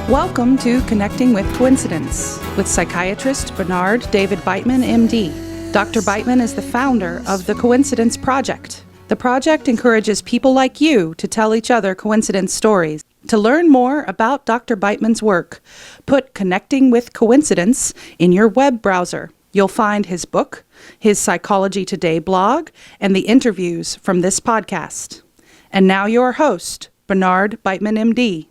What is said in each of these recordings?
Welcome to Connecting with Coincidence with psychiatrist Bernard David Beitman, MD. Dr. Beitman is the founder of the Coincidence Project. The project encourages people like you to tell each other coincidence stories. To learn more about Dr. Beitman's work, put Connecting with Coincidence in your web browser. You'll find his book, his Psychology Today blog, and the interviews from this podcast. And now your host, Bernard Beitman, MD.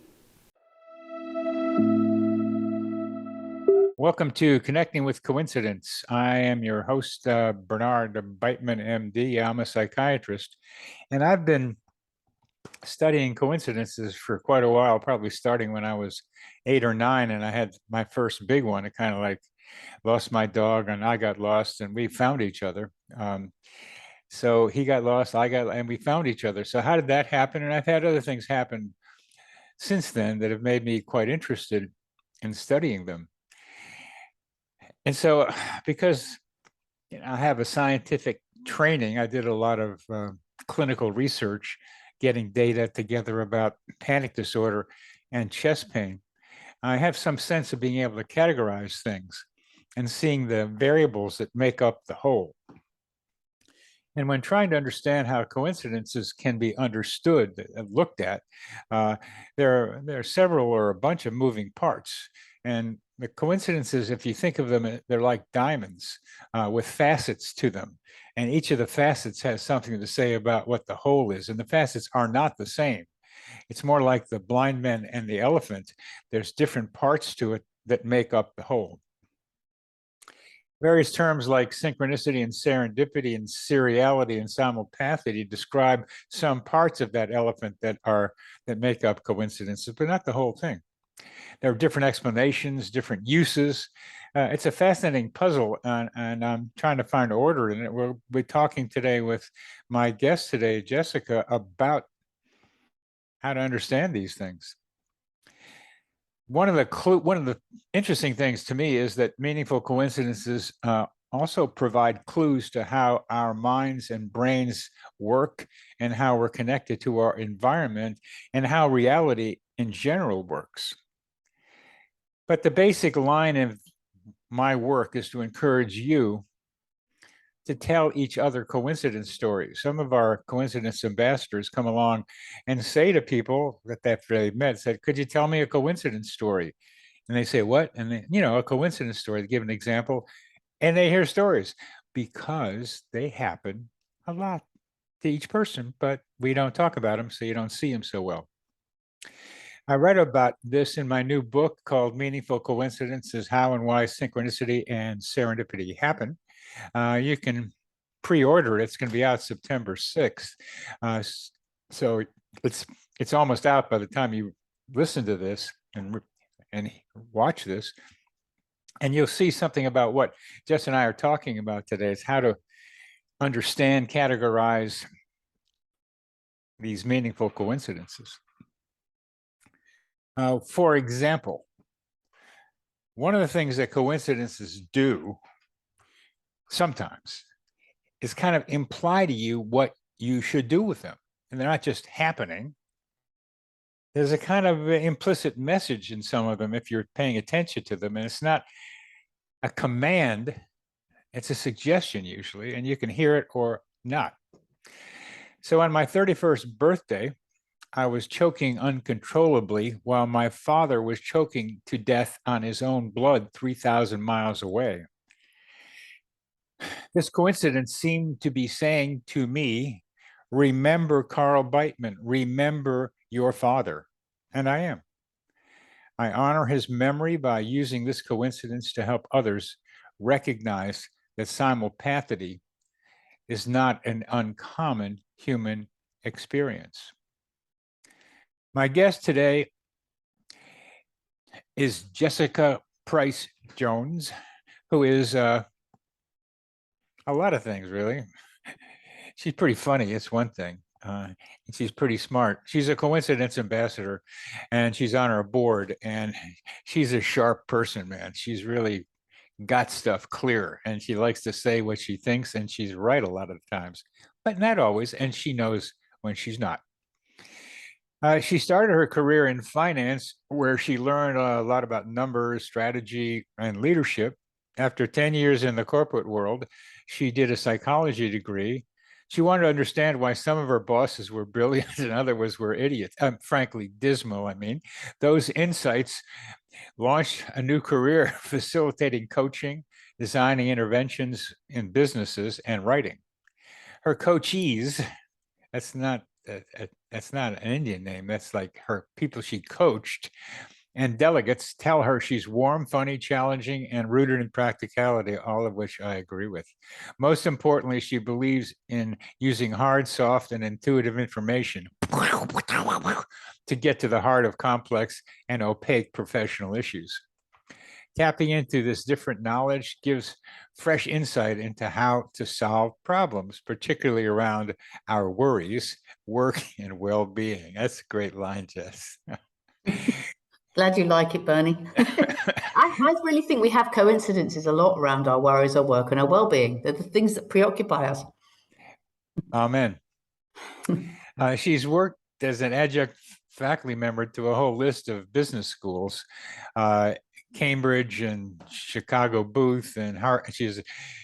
Welcome to Connecting with Coincidence. I am your host, Bernard Beitman, MD. I'm a psychiatrist, and I've been studying coincidences for quite a while, probably starting when I was 8 or 9, and I had my first big one. It kind of like lost my dog, and I got lost, and we found each other. So he got lost, and we found each other. So how did that happen? And I've had other things happen since then that have made me quite interested in studying them. And so, because I have a scientific training, I did a lot of clinical research, getting data together about panic disorder and chest pain. I have some sense of being able to categorize things and seeing the variables that make up the whole. And when trying to understand how coincidences can be understood, looked at, there are several or a bunch of moving parts. And the coincidences, if you think of them, they're like diamonds with facets to them. And each of the facets has something to say about what the whole is. And the facets are not the same. It's more like the blind man and the elephant. There's different parts to it that make up the whole. Various terms like synchronicity and serendipity and seriality and simultaneity describe some parts of that elephant that make up coincidences, but not the whole thing. There are different explanations, different uses. It's a fascinating puzzle, and I'm trying to find order in it. We'll be talking today with my guest today, Jessica, about how to understand these things. One of the interesting things to me is that meaningful coincidences also provide clues to how our minds and brains work and how we're connected to our environment and how reality in general works. But the basic line of my work is to encourage you to tell each other coincidence stories. Some of our coincidence ambassadors come along and say to people that after they met, said, "Could you tell me a coincidence story?" And they say, "What?" And they, a coincidence story. They give an example, and they hear stories because they happen a lot to each person, but we don't talk about them, so you don't see them so well. I read about this in my new book called Meaningful Coincidences: How and Why Synchronicity and Serendipity Happen. You can pre-order it. It's going to be out September 6th. So it's almost out by the time you listen to this and watch this. And you'll see something about what Jess and I are talking about today. It's how to understand, categorize these meaningful coincidences. For example, one of the things that coincidences do sometimes is kind of imply to you what you should do with them. And they're not just happening. There's a kind of implicit message in some of them if you're paying attention to them. And it's not a command, it's a suggestion usually, and you can hear it or not. So on my 31st birthday, I was choking uncontrollably while my father was choking to death on his own blood 3,000 miles away. This coincidence seemed to be saying to me, remember Carl Beitman, remember your father. And I am. I honor his memory by using this coincidence to help others recognize that simultaneity is not an uncommon human experience. My guest today is Jessica Pryce-Jones, who is a lot of things, really. She's pretty funny, it's one thing. And she's pretty smart. She's a coincidence ambassador, and she's on our board, and she's a sharp person, man. She's really got stuff clear, and she likes to say what she thinks, and she's right a lot of the times, but not always, and she knows when she's not. She started her career in finance, where she learned a lot about numbers, strategy, and leadership. After 10 years in the corporate world, she did a psychology degree. She wanted to understand why some of her bosses were brilliant and others were idiots, frankly, dismal. I mean, those insights launched a new career facilitating coaching, designing interventions in businesses, and writing. Her coachees, that's not that's not an Indian name. That's like her people she coached, and delegates tell her she's warm, funny, challenging, and rooted in practicality, all of which I agree with. Most importantly, she believes in using hard, soft, and intuitive information to get to the heart of complex and opaque professional issues. Tapping into this different knowledge gives fresh insight into how to solve problems, particularly around our worries, work, and well-being. That's a great line, Jess. Glad you like it, Bernie. I really think we have coincidences a lot around our worries, our work, and our well-being. They're the things that preoccupy us. Amen. She's worked as an adjunct faculty member to a whole list of business schools, Cambridge and Chicago Booth, and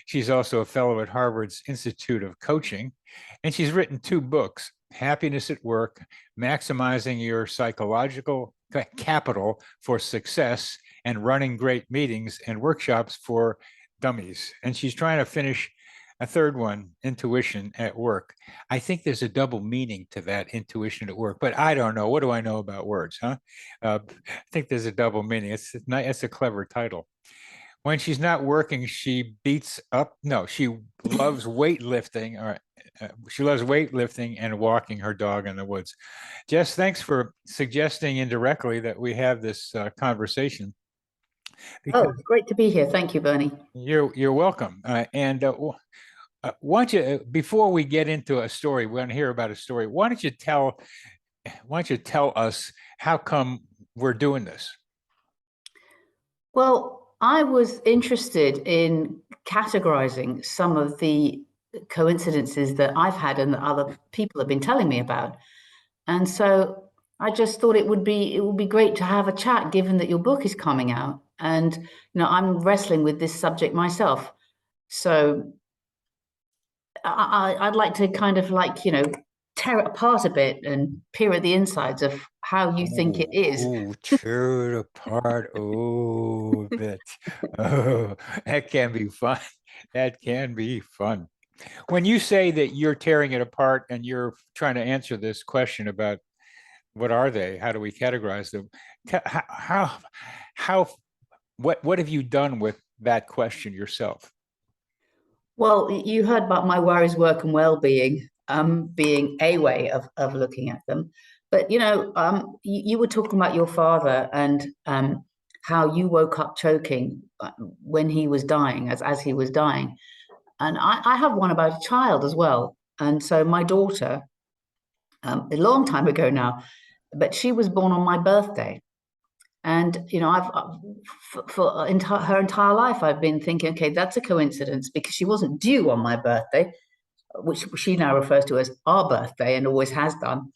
she's also a fellow at Harvard's Institute of Coaching, and she's written 2 books: Happiness at Work, Maximizing Your Psychological Capital for Success, and Running Great Meetings and Workshops for Dummies. And she's trying to finish a 3rd one, Intuition at Work. I think there's a double meaning to that, intuition at work, but I don't know. What do I know about words, huh? I think there's a double meaning. It's a clever title. When she's not working, she she loves weightlifting, she loves weightlifting and walking her dog in the woods. Jess, thanks for suggesting indirectly that we have this conversation. Oh, it's great to be here. Thank you, Bernie. You're welcome. Why don't you, before we get into a story, we want to hear about a story. Why don't you tell us how come we're doing this? Well, I was interested in categorizing some of the coincidences that I've had and that other people have been telling me about. And so I just thought it would be great to have a chat, given that your book is coming out. And I'm wrestling with this subject myself. So I'd like to kind of tear it apart a bit and peer at the insides of how you think it is. Oh, tear it apart. Oh, bit. Oh, that can be fun. That can be fun. When you say that you're tearing it apart and you're trying to answer this question about what are they, how do we categorize them, what have you done with that question yourself? Well, you heard about my worries, work, and well-being being a way of looking at them. But you were talking about your father and how you woke up choking when he was dying, as he was dying. And I have one about a child as well. And so my daughter, a long time ago now, but she was born on my birthday. And I've for her entire life I've been thinking, okay, that's a coincidence, because she wasn't due on my birthday, which she now refers to as our birthday and always has done.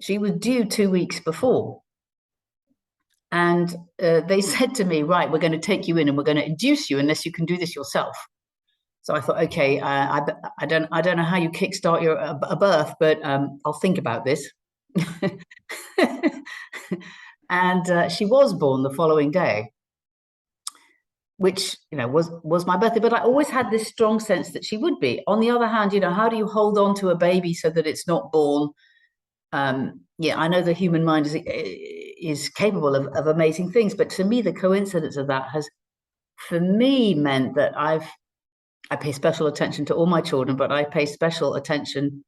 She was due 2 weeks before, and they said to me, right, we're going to take you in and we're going to induce you unless you can do this yourself. So I thought, okay, I don't know how you kickstart a birth, but I'll think about this. And she was born the following day, which was my birthday. But I always had this strong sense that she would be. On the other hand, how do you hold on to a baby so that it's not born? Yeah, I know the human mind is capable of amazing things, but to me, the coincidence of that has, for me, meant that I pay special attention to all my children, but I pay special attention.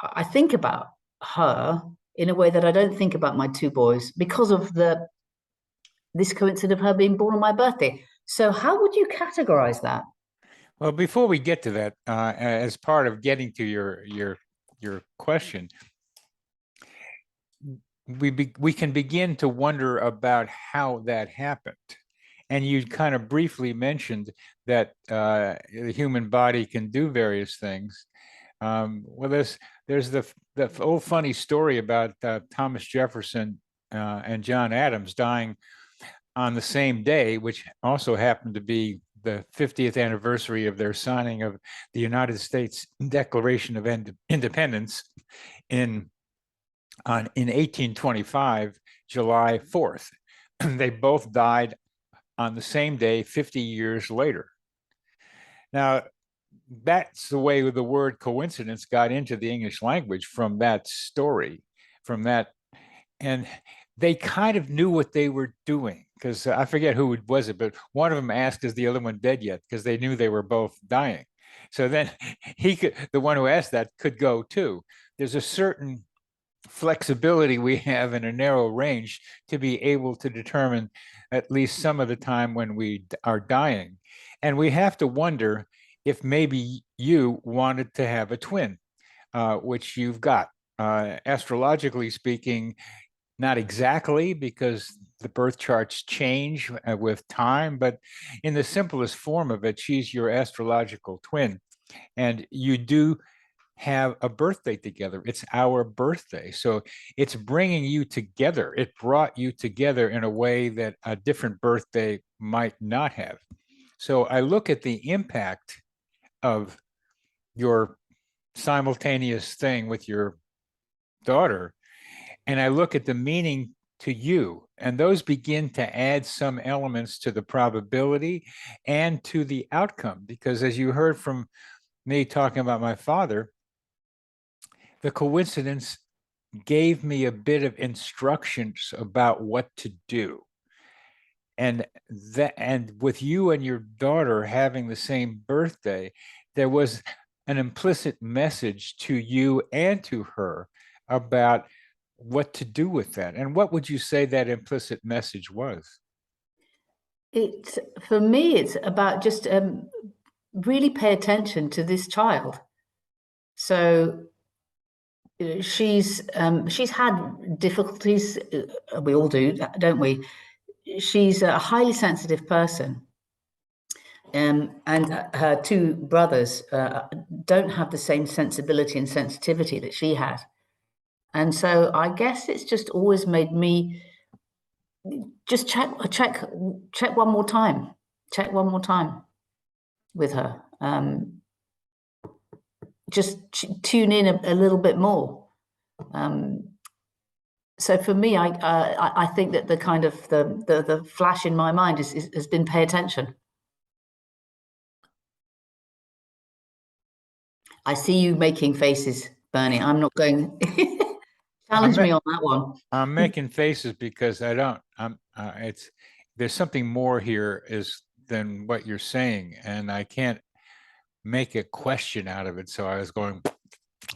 I think about her in a way that I don't think about my 2 boys, because of this coincidence of her being born on my birthday. So how would you categorize that? Well, before we get to that, as part of getting to your question, we can begin to wonder about how that happened. And you kind of briefly mentioned that the human body can do various things. Well, there's the old funny story about Thomas Jefferson and John Adams dying on the same day, which also happened to be the 50th anniversary of their signing of the United States Declaration of Independence in 1825, July 4th. They both died on the same day 50 years later. Now, that's the way the word coincidence got into the English language from that story, from that. And they kind of knew what they were doing, because I forget who it was, but one of them asked, is the other one dead yet? Because they knew they were both dying. So then the one who asked that could go too. There's a certain flexibility we have in a narrow range to be able to determine at least some of the time when we are dying. And we have to wonder if maybe you wanted to have a twin, which you've got. Astrologically speaking, not exactly, because the birth charts change with time, but in the simplest form of it, she's your astrological twin. And you do have a birthday together. It's our birthday. So it's bringing you together. It brought you together in a way that a different birthday might not have. So I look at the impact of your simultaneous thing with your daughter, and I look at the meaning to you, and those begin to add some elements to the probability and to the outcome. Because as you heard from me talking about my father, the coincidence gave me a bit of instructions about what to do. And with you and your daughter having the same birthday, there was an implicit message to you and to her about what to do with that. And what would you say that implicit message was? For me, it's about just really pay attention to this child. So she's had difficulties. We all do, don't we? She's a highly sensitive person. And her two brothers don't have the same sensibility and sensitivity that she had. And so I guess it's just always made me just check one more time, with her. Just tune in a little bit more. So for me, I think that the kind of the flash in my mind has been pay attention. I see you making faces, Bernie. I'm not going. Challenge me on that one. I'm making faces because I don't. There's something more here than what you're saying, and I can't make a question out of it. So I was going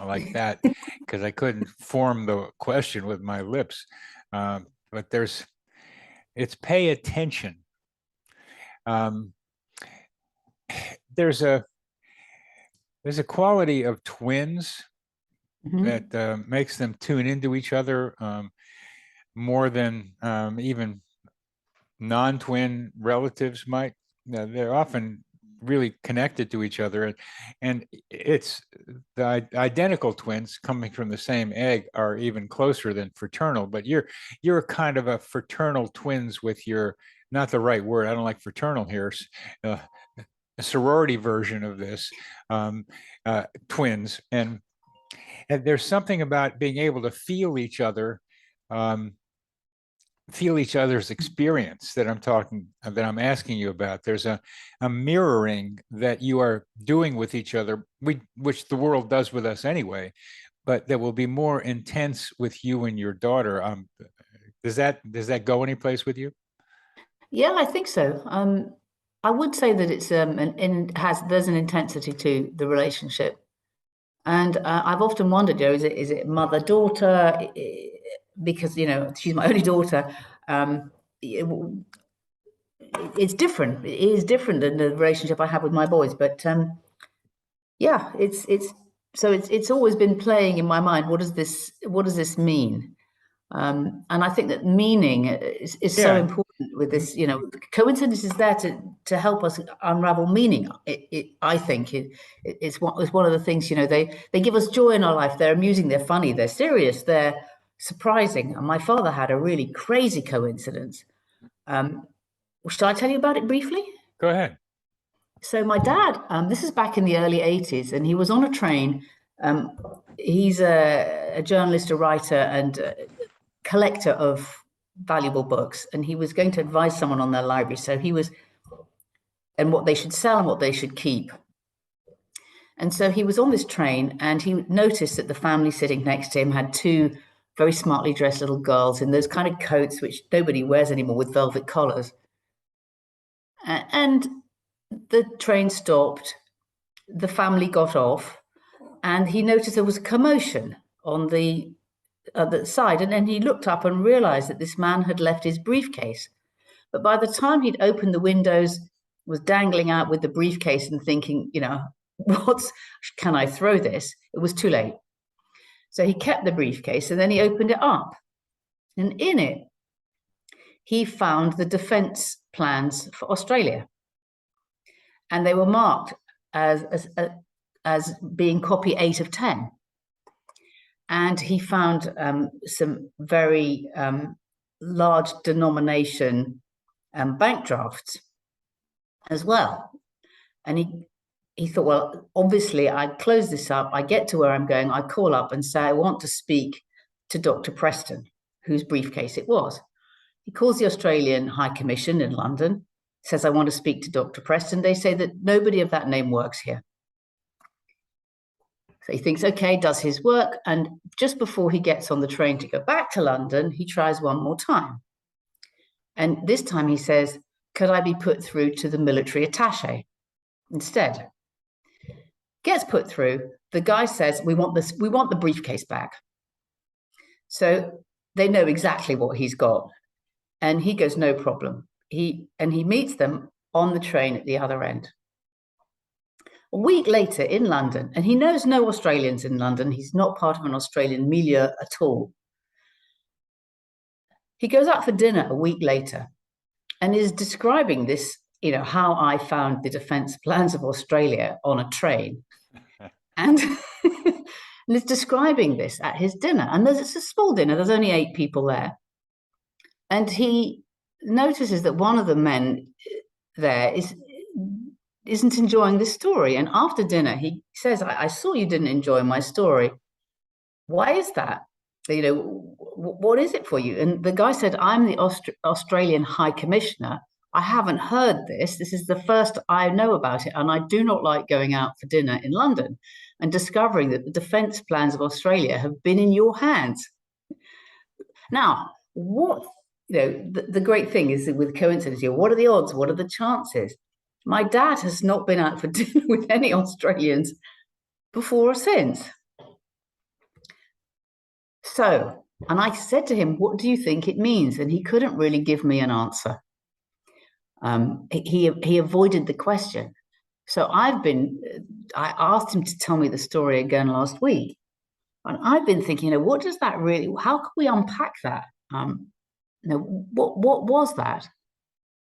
like that because I couldn't form the question with my lips. But it's pay attention. There's a quality of twins that makes them tune into each other more than even non-twin relatives might. They're often really connected to each other, and it's the identical twins coming from the same egg are even closer than fraternal. But you're kind of a fraternal twins with your, not the right word, I don't like fraternal here, a sorority version of this, twins. And there's something about being able to feel each other, feel each other's experience that I'm asking you about. There's a mirroring that you are doing with each other, which the world does with us anyway, but that will be more intense with you and your daughter. Does that go any place with you? Yeah, I think so. I would say that it's there's an intensity to the relationship. And I've often wondered, is it mother-daughter? Because, she's my only daughter. It's different. It is different than the relationship I have with my boys. But yeah, it's always been playing in my mind. What does this mean? And I think that meaning is so important with this. You know, coincidence is there to help us unravel meaning. I think it's one of the things. You know, they give us joy in our life. They're amusing. They're funny. They're serious. They're surprising. And my father had a really crazy coincidence. Should I tell you about it briefly? Go ahead. So my dad, this is back in the early 80s, and he was on a train. He's a journalist, a writer, and collector of valuable books, and he was going to advise someone on their library. So he was, and what they should sell and what they should keep. And so he was on this train, and he noticed that the family sitting next to him had two very smartly dressed little girls in those kind of coats which nobody wears anymore with velvet collars. And the train stopped, the family got off, and he noticed there was a commotion on the other side. And then he looked up and realized that this man had left his briefcase. But by the time he'd opened the windows, was dangling out with the briefcase and thinking, you know, can I throw this? It was too late. So he kept the briefcase, and then he opened it up. And in it, he found the defense plans for Australia. And they were marked as being copy 8 of 10. And he found some very large denomination bank drafts as well. And he thought, well, obviously I close this up, I get to where I'm going, I call up and say, I want to speak to Dr. Preston, whose briefcase it was. He calls the Australian High Commission in London, says, I want to speak to Dr. Preston. They say that nobody of that name works here. So he thinks, okay, does his work. And just before he gets on the train to go back to London, he tries one more time. And this time he says, could I be put through to the military attaché instead? Gets put through. The guy says, we want the briefcase back. So they know exactly what he's got. And he goes, no problem. He meets them on the train at the other end. A week later in London, and he knows no Australians in London. He's not part of an Australian milieu at all. He goes out for dinner a week later and is describing this, you know, how I found the defense plans of Australia on a train. And is describing this at his dinner. And it's a small dinner. There's only 8 people there. And he notices that one of the men there isn't enjoying this story. And after dinner, he says, I saw you didn't enjoy my story. Why is that? You know, what is it for you? And the guy said, I'm the Australian High Commissioner. I haven't heard this. This is the first I know about it. And I do not like going out for dinner in London and discovering that the defense plans of Australia have been in your hands. Now, the great thing is that with coincidence, what are the odds? What are the chances? My dad has not been out for dinner with any Australians before or since. So, and I said to him, what do you think it means? And he couldn't really give me an answer. He avoided the question. So I asked him to tell me the story again last week. And I've been thinking, what does that really, how can we unpack that? What was that?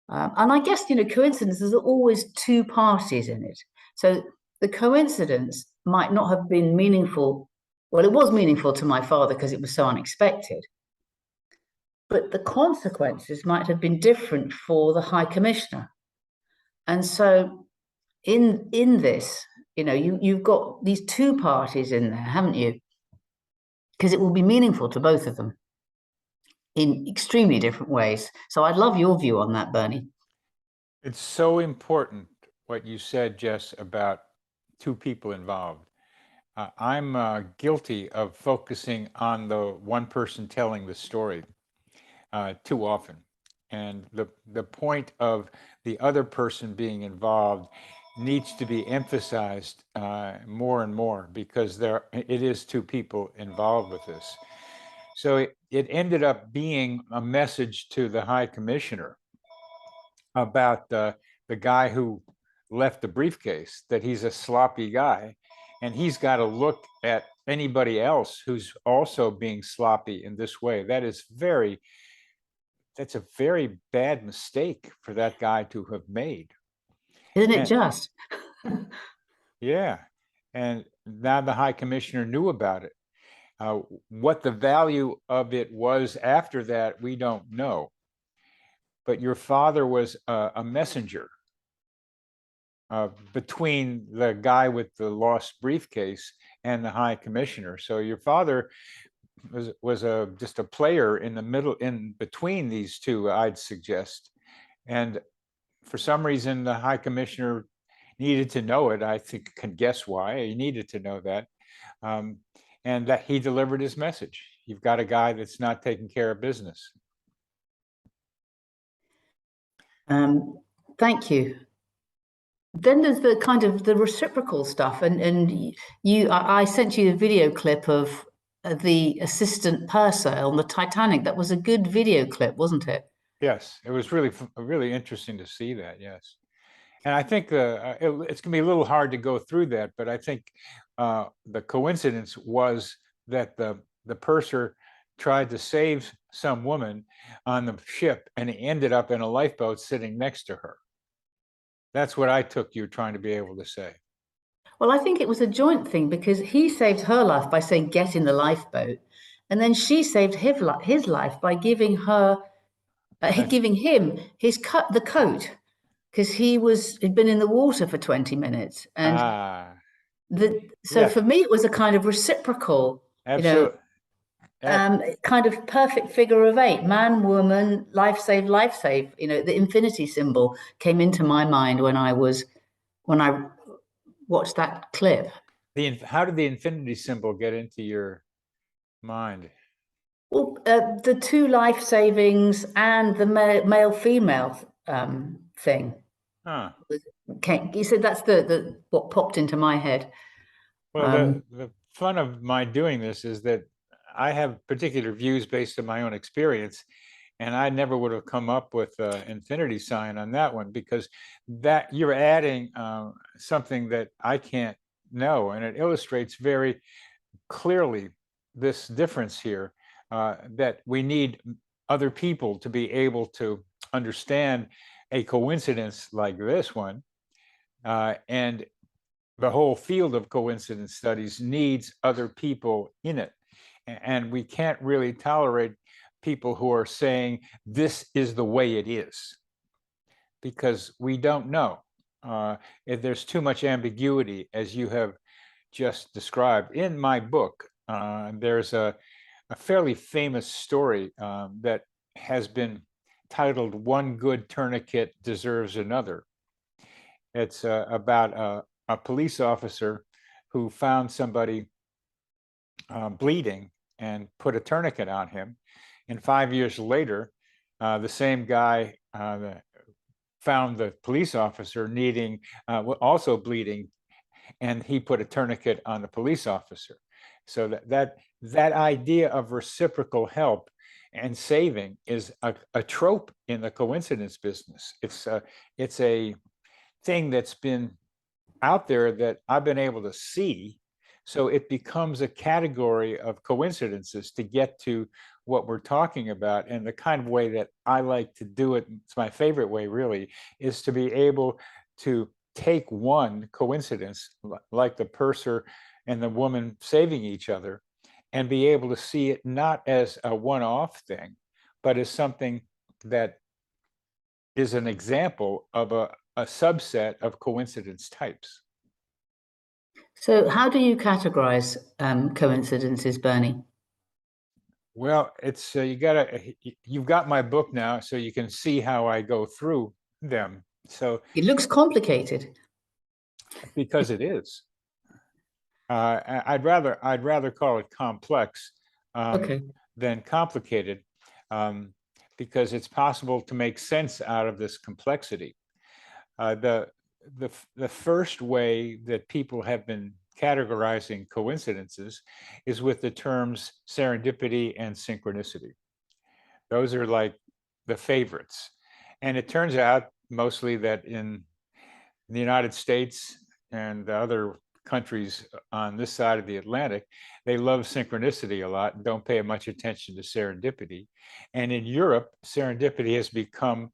And I guess, coincidence, there's always two parties in it. So the coincidence might not have been meaningful. Well, it was meaningful to my father because it was so unexpected. But the consequences might have been different for the High Commissioner. And so in this, you've got these two parties in there, haven't you? Because it will be meaningful to both of them in extremely different ways. So I'd love your view on that, Bernie. It's so important what you said, Jess, about two people involved. I'm guilty of focusing on the one person telling the story too often. And the point of the other person being involved needs to be emphasized more and more, because it is two people involved with this. So it ended up being a message to the High Commissioner about the guy who left the briefcase, that he's a sloppy guy, and he's got to look at anybody else who's also being sloppy in this way. That's a very bad mistake for that guy to have made. Isn't it And- just? Yeah. And now the High Commissioner knew about it. What the value of it was after that, we don't know. But your father was a messenger between the guy with the lost briefcase and the High Commissioner. So your father was just a player in the middle, in between these two, I'd suggest. And for some reason, the High Commissioner needed to know it. I think can guess why he needed to know that. And that he delivered his message. You've got a guy that's not taking care of business. Thank you. Then there's the kind of the reciprocal stuff, and I sent you a video clip of the assistant purser on the Titanic. That was a good video clip, wasn't it? Yes, it was really interesting to see that. Yes, and I think it's going to be a little hard to go through that, but I think the coincidence was that the purser tried to save some woman on the ship, and he ended up in a lifeboat sitting next to her. That's what I took you trying to be able to say. Well, I think it was a joint thing because he saved her life by saying, get in the lifeboat. And then she saved his life by giving him the coat, because he'd been in the water for 20 minutes. And yes, for me, it was a kind of reciprocal, absolutely. Kind of perfect figure of eight, man, woman, life save, life save. The infinity symbol came into my mind when I watched that clip. How did the infinity symbol get into your mind? Well, the two life savings and the male-female thing. Huh. You said that's the what popped into my head. Well, the fun of my doing this is that I have particular views based on my own experience, and I never would have come up with an infinity sign on that one, because that you're adding something that I can't know, and it illustrates very clearly this difference here, that we need other people to be able to understand a coincidence like this one, and the whole field of coincidence studies needs other people in it. And we can't really tolerate people who are saying this is the way it is, because we don't know. If there's too much ambiguity, as you have just described. In my book, there's a fairly famous story that has been titled "One Good Tourniquet Deserves Another." It's about a police officer who found somebody bleeding and put a tourniquet on him. And 5 years later, the same guy found the police officer needing, also bleeding, and he put a tourniquet on the police officer. So that idea of reciprocal help and saving is a trope in the coincidence business. It's a thing that's been out there that I've been able to see. So it becomes a category of coincidences to get to what we're talking about. And the kind of way that I like to do it, it's my favorite way really, is to be able to take one coincidence, like the purser and the woman saving each other, and be able to see it not as a one-off thing, but as something that is an example of a subset of coincidence types. So how do you categorize coincidences, Bernie? Well, it's you've got my book now, so you can see how I go through them. So It looks complicated. because it is. I'd rather call it complex than complicated, because it's possible to make sense out of this complexity. The first way that people have been categorizing coincidences is with the terms serendipity and synchronicity. Those are like the favorites. And it turns out mostly that in the United States and other countries on this side of the Atlantic, they love synchronicity a lot and don't pay much attention to serendipity. And in Europe, serendipity has become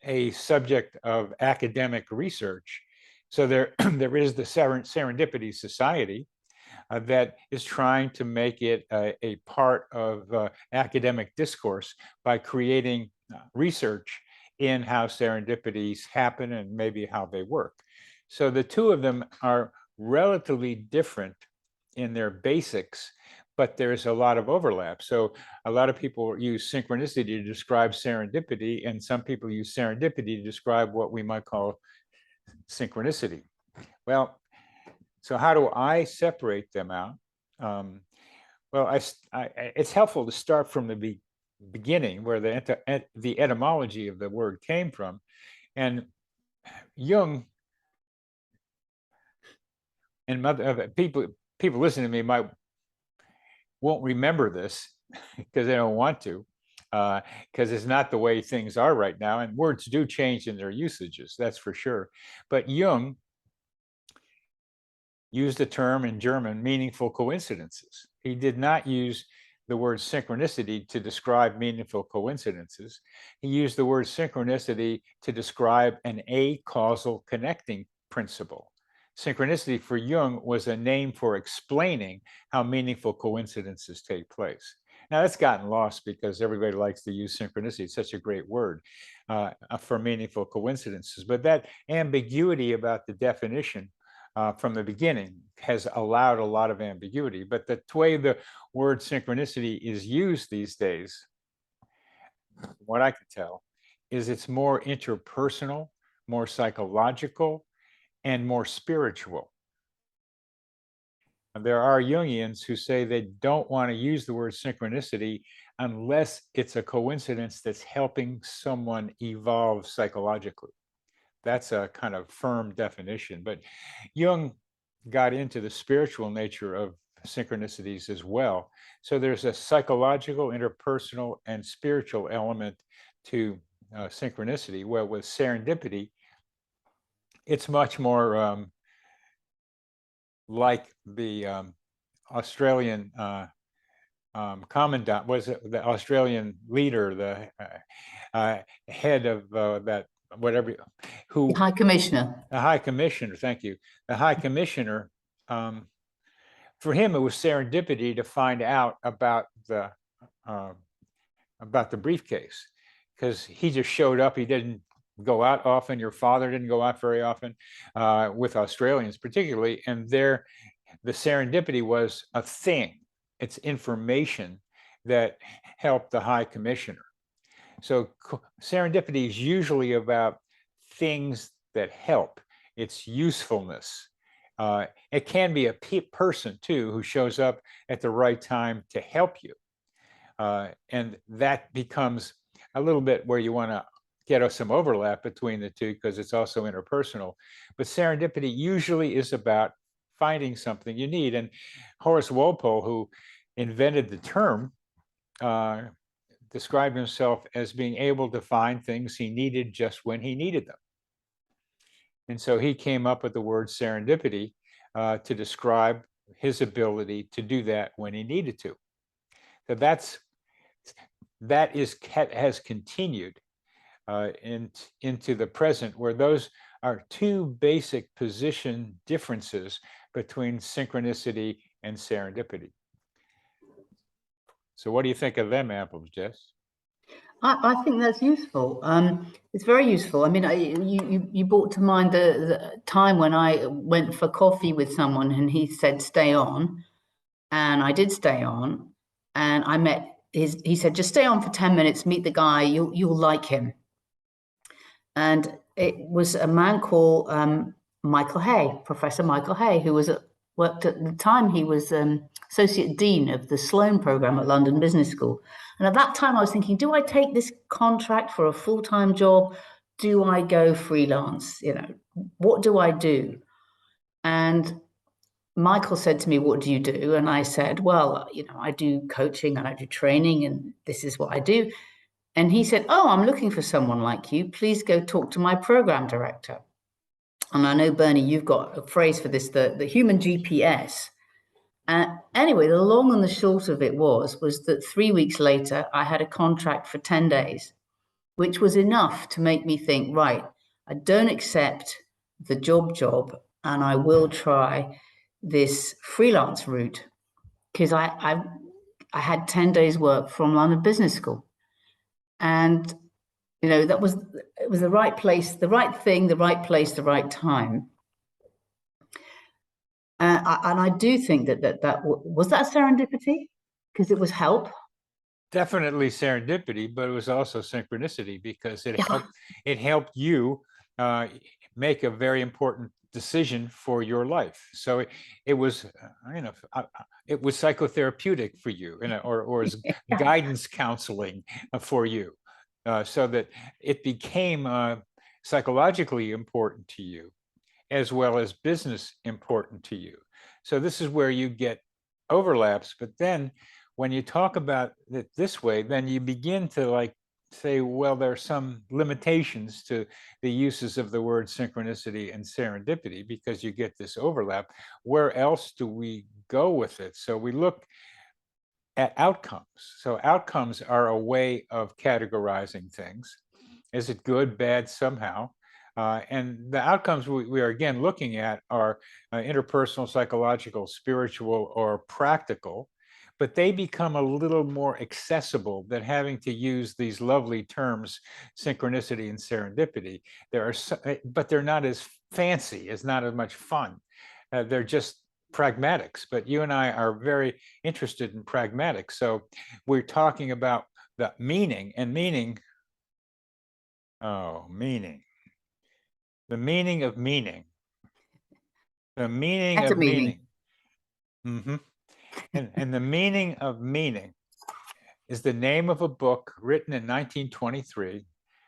a subject of academic research. So there is the Serendipity Society that is trying to make it a part of academic discourse by creating research in how serendipities happen and maybe how they work. So the two of them are relatively different in their basics, but there's a lot of overlap. So a lot of people use synchronicity to describe serendipity, and some people use serendipity to describe what we might call synchronicity. Well, so how do I separate them out? Well, it's helpful to start from the beginning, where the etymology of the word came from. And Jung, and people listening to me won't remember this because they don't want to, because it's not the way things are right now. And words do change in their usages, that's for sure. But Jung used the term in German, meaningful coincidences. He did not use the word synchronicity to describe meaningful coincidences. He used the word synchronicity to describe an acausal connecting principle. Synchronicity for Jung was a name for explaining how meaningful coincidences take place. Now that's gotten lost because everybody likes to use synchronicity. It's such a great word for meaningful coincidences. But that ambiguity about the definition from the beginning has allowed a lot of ambiguity. But the way the word synchronicity is used these days, what I can tell, is it's more interpersonal, more psychological, and more spiritual. And there are Jungians who say they don't want to use the word synchronicity unless it's a coincidence that's helping someone evolve psychologically. That's a kind of firm definition. But Jung got into the spiritual nature of synchronicities as well. So there's a psychological, interpersonal, and spiritual element to synchronicity. Well, with serendipity, it's much more like the Australian commandant, was it the Australian leader, the head of that, whatever, who— The High Commissioner. The High Commissioner, thank you. The High Commissioner, for him, it was serendipity to find out about the briefcase, because he just showed up. He didn't go out often. Your father didn't go out very often, with Australians particularly. And the serendipity was a thing. It's information that helped the High Commissioner. So serendipity is usually about things that help. It's usefulness. It can be a person too who shows up at the right time to help you. And that becomes a little bit where you want to get some overlap between the two, because it's also interpersonal. But serendipity usually is about finding something you need. And Horace Walpole, who invented the term, described himself as being able to find things he needed just when he needed them. And so he came up with the word serendipity to describe his ability to do that when he needed to. So that has continued into the present, where those are two basic position differences between synchronicity and serendipity. So what do you think of them apples, Jess? I think that's useful. It's very useful. I mean, you brought to mind the time when I went for coffee with someone and he said, stay on. And I did stay on. And I met he said, just stay on for 10 minutes, meet the guy, you'll like him. And it was a man called Michael Hay, Professor Michael Hay, who worked at the time. He was Associate Dean of the Sloan program at London Business School. And at that time I was thinking, do I take this contract for a full-time job? Do I go freelance? You know, what do I do? And Michael said to me, what do you do? And I said, well, you know, I do coaching and I do training and this is what I do. And he said, oh, I'm looking for someone like you. Please go talk to my program director. And I know, Bernie, you've got a phrase for this, the human GPS. Anyway, the long and the short of it was that 3 weeks later, I had a contract for 10 days, which was enough to make me think, right, I don't accept the job, and I will try this freelance route, because I had 10 days work from London Business School. And, you know, it was the right place, the right thing, the right place, the right time. And I do think that was that serendipity, because it was help. Definitely serendipity, but it was also synchronicity, because it helped you make a very important decision for your life. So it was, it was psychotherapeutic for you, or as guidance counseling for you, so that it became psychologically important to you, as well as business important to you. So this is where you get overlaps. But then when you talk about it this way, then you begin to say, well, there are some limitations to the uses of the word synchronicity and serendipity, because you get this overlap. Where else do we go with it? So we look at outcomes. So outcomes are a way of categorizing things. Is it good, bad, somehow? And the outcomes we are again looking at are interpersonal, psychological, spiritual, or practical, but they become a little more accessible than having to use these lovely terms, synchronicity and serendipity. But they're not as fancy, it's not as much fun. They're just pragmatics, but you and I are very interested in pragmatics. So we're talking about the meaning, and meaning, meaning. The meaning of meaning. The meaning That's of a meaning. Mm-hmm. And the meaning of meaning is the name of a book written in 1923,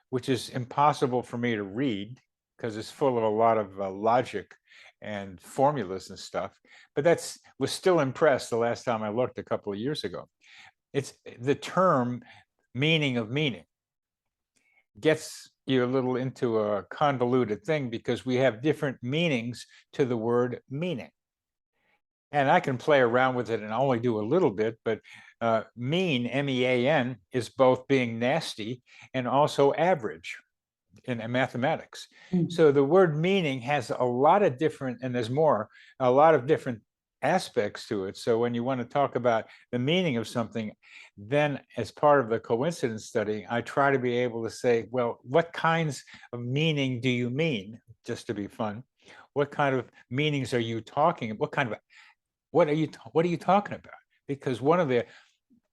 which is impossible for me to read because it's full of a lot of logic and formulas and stuff. But was still impressed the last time I looked a couple of years ago. It's the term meaning of meaning gets you a little into a convoluted thing, because we have different meanings to the word meaning. And I can play around with it and only do a little bit, but mean, M-E-A-N, is both being nasty and also average in mathematics. So the word meaning has a lot of different, and there's a lot of different aspects to it. So when you want to talk about the meaning of something, then as part of the coincidence study, I try to be able to say, well, what kinds of meaning do you mean? Just to be fun. What kind of meanings are you talking about? What are you talking about? Because one of the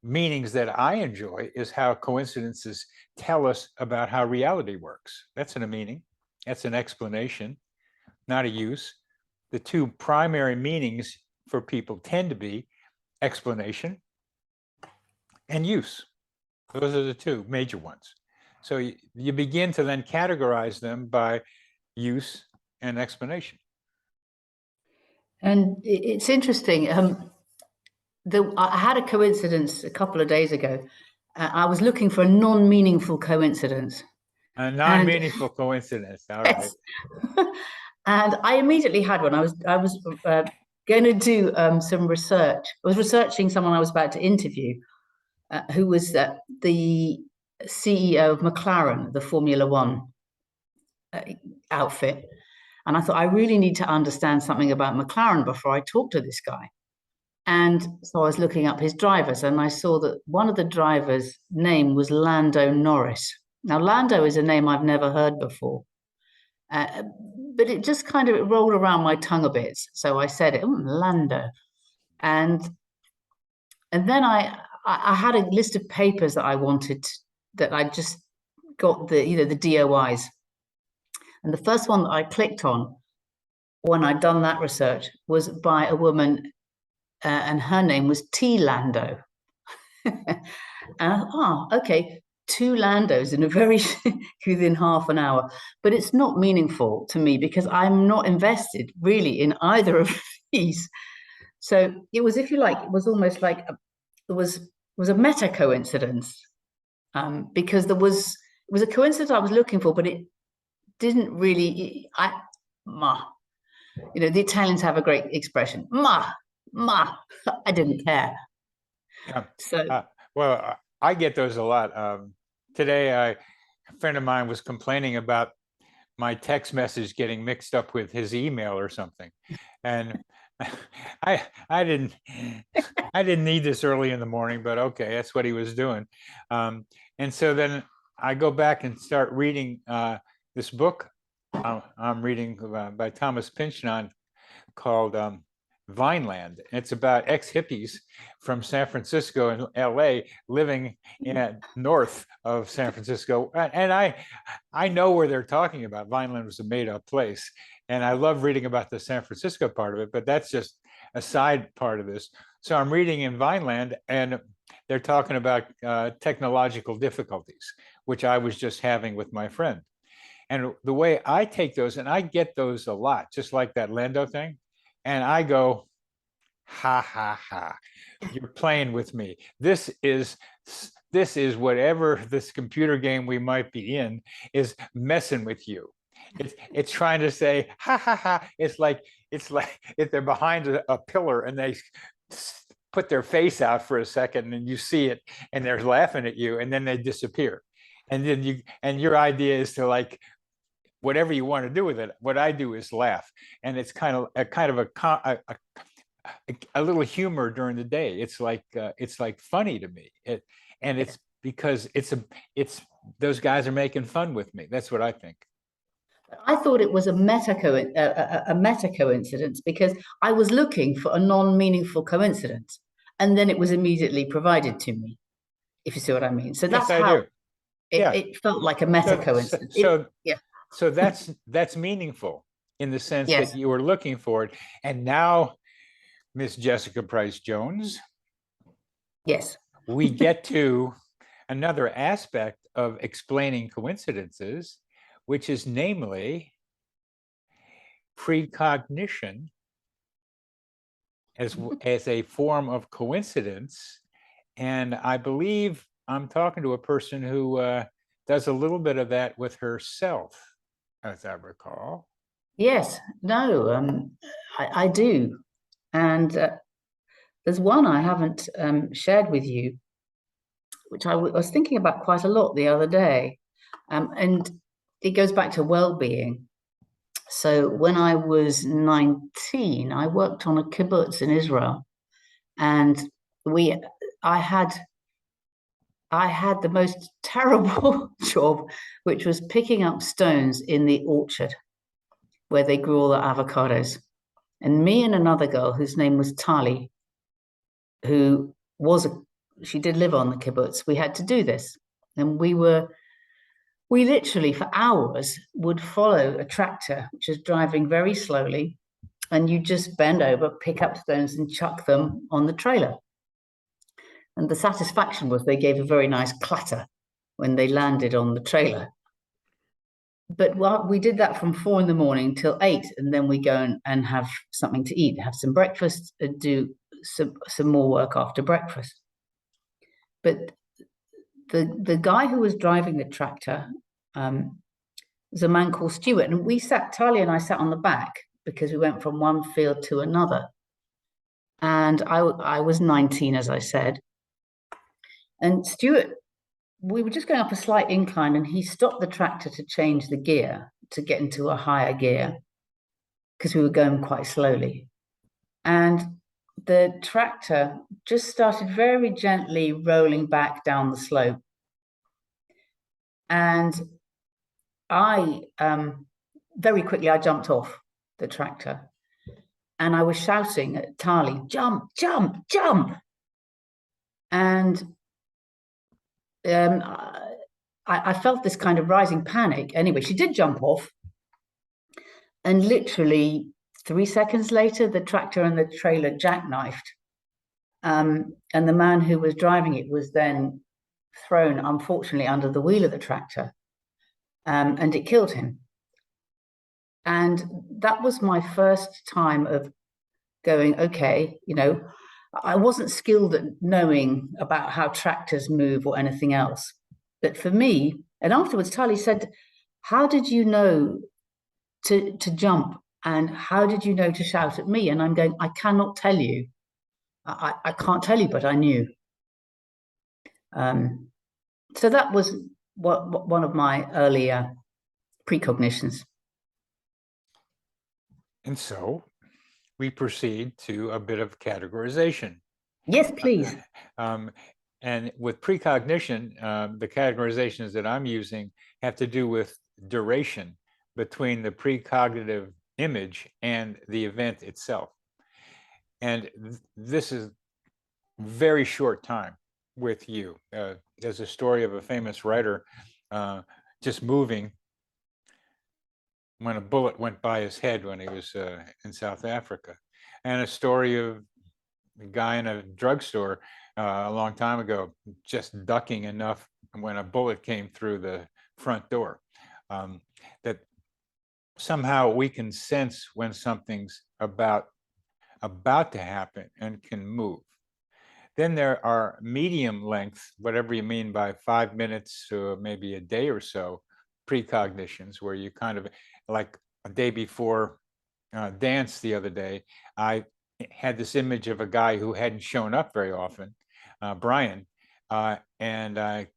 meanings that I enjoy is how coincidences tell us about how reality works. That's a meaning. That's an explanation, not a use. The two primary meanings for people tend to be explanation and use. Those are the two major ones. So you begin to then categorize them by use and explanation. And it's interesting. I had a coincidence a couple of days ago. I was looking for a non-meaningful coincidence. A non-meaningful coincidence. All right. And I immediately had one. I was going to do some research. I was researching someone I was about to interview, who was the CEO of McLaren, the Formula One outfit. And I thought, I really need to understand something about McLaren before I talk to this guy. And so I was looking up his drivers, and I saw that one of the drivers' name was Lando Norris. Now, Lando is a name I've never heard before, but it just kind of rolled around my tongue a bit. So I said it, Lando. And then I had a list of papers that I wanted, that I just got the DOIs. And the first one that I clicked on when I'd done that research was by a woman, and her name was T. Lando. Okay, 2 Landos in within half an hour. But it's not meaningful to me because I'm not invested really in either of these. So it was, if you like, it was almost like it was a meta coincidence, because it was a coincidence I was looking for, but it didn't really. ma. You know, the Italians have a great expression, ma, ma. I didn't care. Yeah. So, Well, I get those a lot. Today, a friend of mine was complaining about my text message getting mixed up with his email or something, and I didn't need this early in the morning, but okay, that's what he was doing. And so then I go back and start reading this book I'm reading by Thomas Pynchon called Vineland. It's about ex-hippies from San Francisco and LA living in north of San Francisco. And I know where they're talking about. Vineland was a made-up place. And I love reading about the San Francisco part of it, but that's just a side part of this. So I'm reading in Vineland, and they're talking about technological difficulties, which I was just having with my friend. And the way I take those, and I get those a lot, just like that Lando thing, and I go, ha, ha, ha, you're playing with me. This is whatever this computer game we might be in is messing with you. It's trying to say, ha, ha, ha. It's like if they're behind a pillar and they put their face out for a second and you see it and they're laughing at you and then they disappear. And then your idea is to like, whatever you want to do with it. What I do is laugh, and it's kind of a little humor during the day. It's like funny to me. And it's because it's those guys are making fun with me. That's what I think. I thought it was a meta coincidence because I was looking for a non-meaningful coincidence, and then it was immediately provided to me. If you see what I mean. So that's how it felt like a meta coincidence. So that's meaningful in the sense that you were looking for it. And now, Miss Jessica Pryce-Jones, yes, we get to another aspect of explaining coincidences, which is namely precognition as a form of coincidence. And I believe I'm talking to a person who does a little bit of that with herself, as I recall. Yes, no, I do. And there's one I haven't shared with you, which I was thinking about quite a lot the other day. And it goes back to well-being. So when I was 19, I worked on a kibbutz in Israel. And I had the most terrible job, which was picking up stones in the orchard where they grew all the avocados. And me and another girl whose name was Tali, she did live on the kibbutz, we had to do this. And we literally for hours would follow a tractor, which is driving very slowly. And you just bend over, pick up stones and chuck them on the trailer. And the satisfaction was they gave a very nice clatter when they landed on the trailer. But we did that from 4 a.m. till 8, and then we go and have something to eat, have some breakfast, and do some more work after breakfast. But the guy who was driving the tractor was a man called Stuart, and Talia and I sat on the back because we went from one field to another. And I was 19, as I said. And Stuart, we were just going up a slight incline, and he stopped the tractor to change the gear to get into a higher gear because we were going quite slowly. And the tractor just started very gently rolling back down the slope. And very quickly, I jumped off the tractor and I was shouting at Tali, jump, jump, jump. And I felt this kind of rising panic. Anyway, she did jump off. And literally 3 seconds later, the tractor and the trailer jackknifed. And the man who was driving it was then thrown, unfortunately, under the wheel of the tractor. And it killed him. And that was my first time of going, okay, I wasn't skilled at knowing about how tractors move or anything else. But for me, and afterwards, Tali said, how did you know to jump? And how did you know to shout at me? And I'm going, I cannot tell you. I can't tell you, but I knew. So that was one of my earlier precognitions. And so we proceed to a bit of categorization. Yes, please. And with precognition, the categorizations that I'm using have to do with duration between the precognitive image and the event itself. And this is very short time with you. There's a story of a famous writer just moving when a bullet went by his head when he was in South Africa, and a story of a guy in a drugstore a long time ago just ducking enough when a bullet came through the front door. That somehow we can sense when something's about to happen and can move. Then there are medium length, whatever you mean by 5 minutes or maybe a day or so, precognitions, where you kind of, like a day before dance the other day, I had this image of a guy who hadn't shown up very often, Brian, and I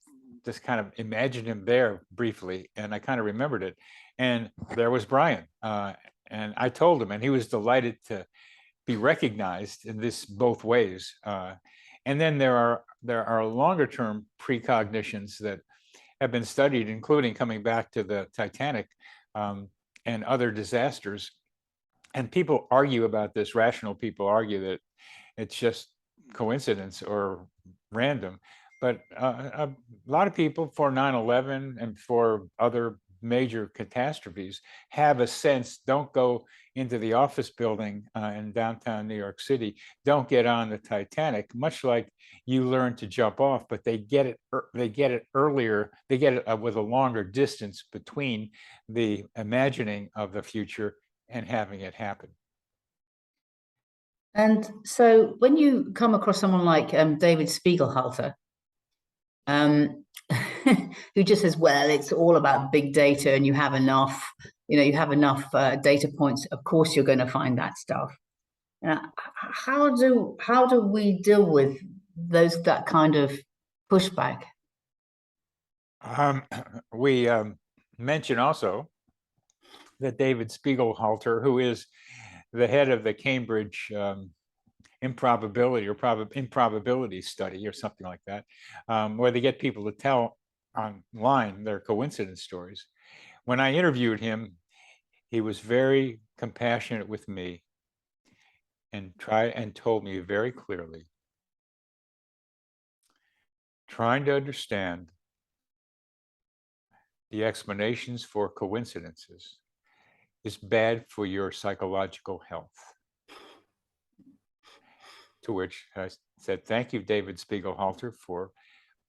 just kind of imagined him there briefly, and I kind of remembered it. And there was Brian, and I told him, and he was delighted to be recognized in this both ways. And then there are longer term precognitions that have been studied, including coming back to the Titanic and other disasters. And people argue about this. Rational people argue that it's just coincidence or random. But a lot of people, for 9/11 and for other major catastrophes, have a sense, don't go into the office building in downtown New York City, don't get on the Titanic, much like you learn to jump off, but they get it earlier, they get it with a longer distance between the imagining of the future and having it happen. And so when you come across someone like David Spiegelhalter, who just says, well, it's all about big data and you have enough, you have enough data points, of course you're going to find that stuff. How do we deal with that kind of pushback? We mention also that David Spiegelhalter, who is the head of the Cambridge improbability or improbability study or something like that, where they get people to tell online their coincidence stories. When I interviewed him, he was very compassionate with me and told me very clearly, trying to understand the explanations for coincidences is bad for your psychological health. To which I said, thank you, David Spiegelhalter, for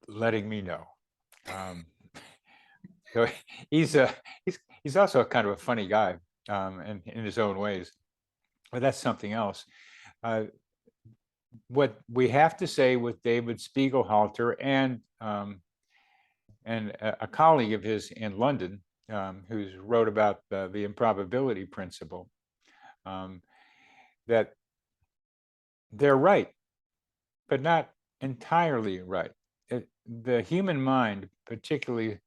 letting me know. So he's also kind of a funny guy in his own ways, but that's something else. What we have to say with David Spiegelhalter and a colleague of his in London, who's wrote about the improbability principle, that they're right, but not entirely right. The human mind, particularly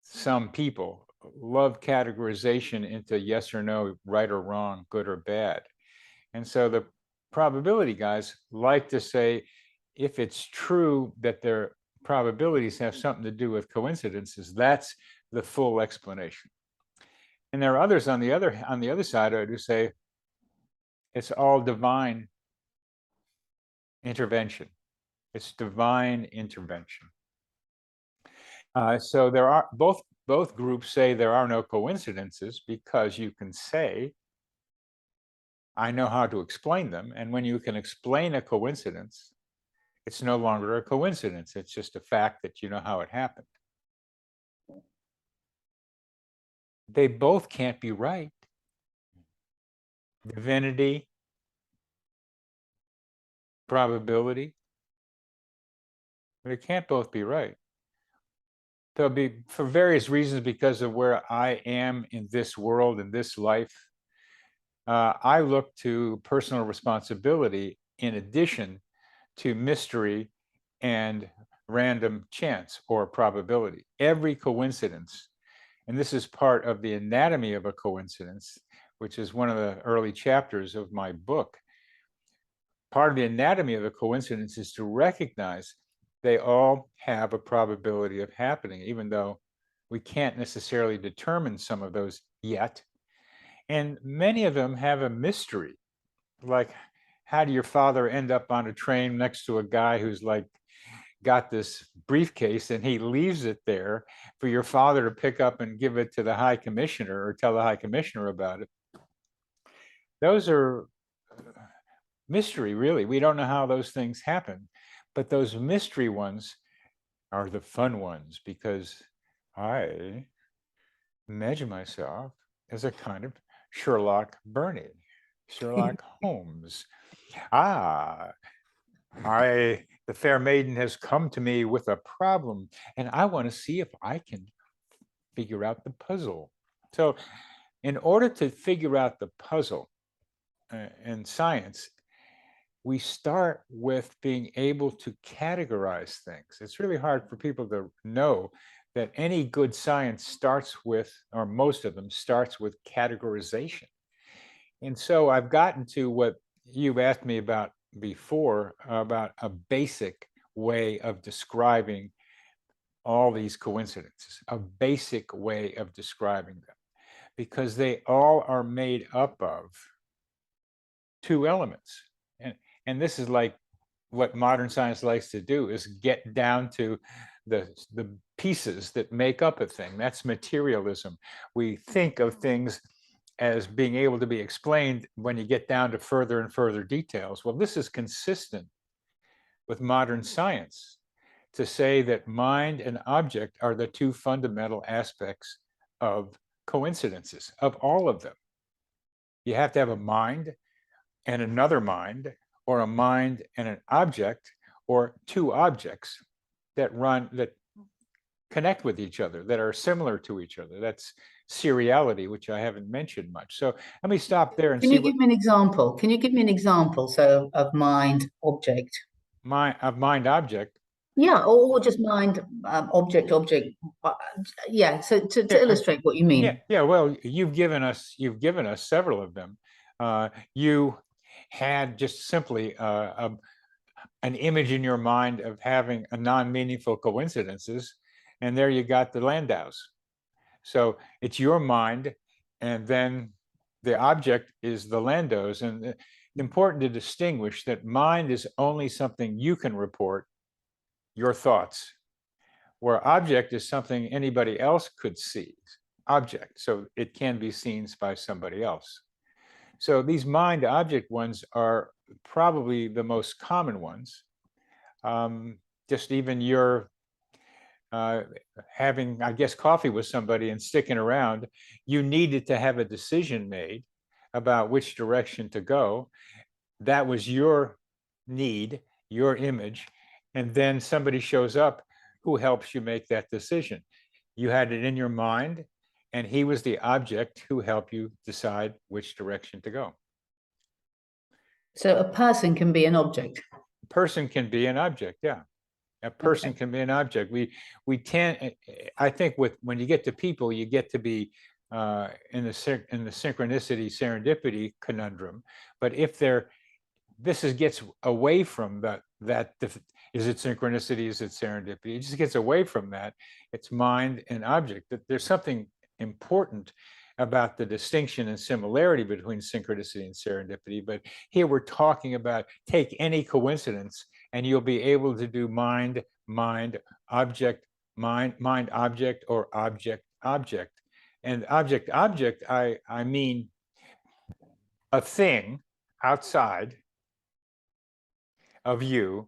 some people, love categorization into yes or no, right or wrong, good or bad. And so the probability guys like to say, if it's true that their probabilities have something to do with coincidences, that's the full explanation. And there are others on the other side who say it's all divine intervention. It's divine intervention. So there are both groups say there are no coincidences, because you can say, I know how to explain them. And when you can explain a coincidence, it's no longer a coincidence. It's just a fact that you know how it happened. They both can't be right. Divinity, probability, they can't both be right. there'll be, for various reasons, because of where I am in this world, in this life, I look to personal responsibility in addition to mystery and random chance or probability. Every coincidence, and this is part of the anatomy of a coincidence, which is one of the early chapters of my book. Part of the anatomy of a coincidence is to recognize they all have a probability of happening, even though we can't necessarily determine some of those yet. And many of them have a mystery, like how do your father end up on a train next to a guy who's like got this briefcase and he leaves it there for your father to pick up and give it to the high commissioner or tell the high commissioner about it. Those are mystery, really. We don't know how those things happen, but those mystery ones are the fun ones, because I imagine myself as a kind of Sherlock Holmes. The fair maiden has come to me with a problem, and I want to see if I can figure out the puzzle. So in order to figure out the puzzle in science, we start with being able to categorize things. It's really hard for people to know that any good science starts with, or most of them starts with, categorization. And so I've gotten to what you've asked me about before, about a basic way of describing all these coincidences, a basic way of describing them, because they all are made up of two elements. And this is like what modern science likes to do, is get down to the pieces that make up a thing. That's materialism. We think of things as being able to be explained when you get down to further and further details. Well, this is consistent with modern science to say that mind and object are the two fundamental aspects of coincidences, of all of them. You have to have a mind and another mind, or a mind and an object, or two objects that connect with each other, that are similar to each other. That's seriality, which I haven't mentioned much. So let me stop there and Can you give me an example? Can you give me an example, so, of mind object? Mind object. Yeah, or just mind object. Yeah, so to illustrate what you mean. Yeah. Well, you've given us several of them. You had just simply an image in your mind of having a non-meaningful coincidences, and there you got the Landaus. So it's your mind, and then the object is the Landaus. And important to distinguish that mind is only something you can report, your thoughts, where object is something anybody else could see, object. So it can be seen by somebody else. So these mind object ones are probably the most common ones. Just even your having, I guess, coffee with somebody and sticking around, you needed to have a decision made about which direction to go. That was your need, your image, and then somebody shows up who helps you make that decision. You had it in your mind, and he was the object who helped you decide which direction to go. So a person can be an object. A person can be an object, yeah. A person can be an object. We tend, I think, when you get to people, you get to be in the synchronicity serendipity conundrum. But if gets away from that is it synchronicity, is it serendipity? It just gets away from that. It's mind and object. That there's something important about the distinction and similarity between synchronicity and serendipity. But here we're talking about, take any coincidence and you'll be able to do mind, object, mind, object, or object, object. And object, I mean a thing outside of you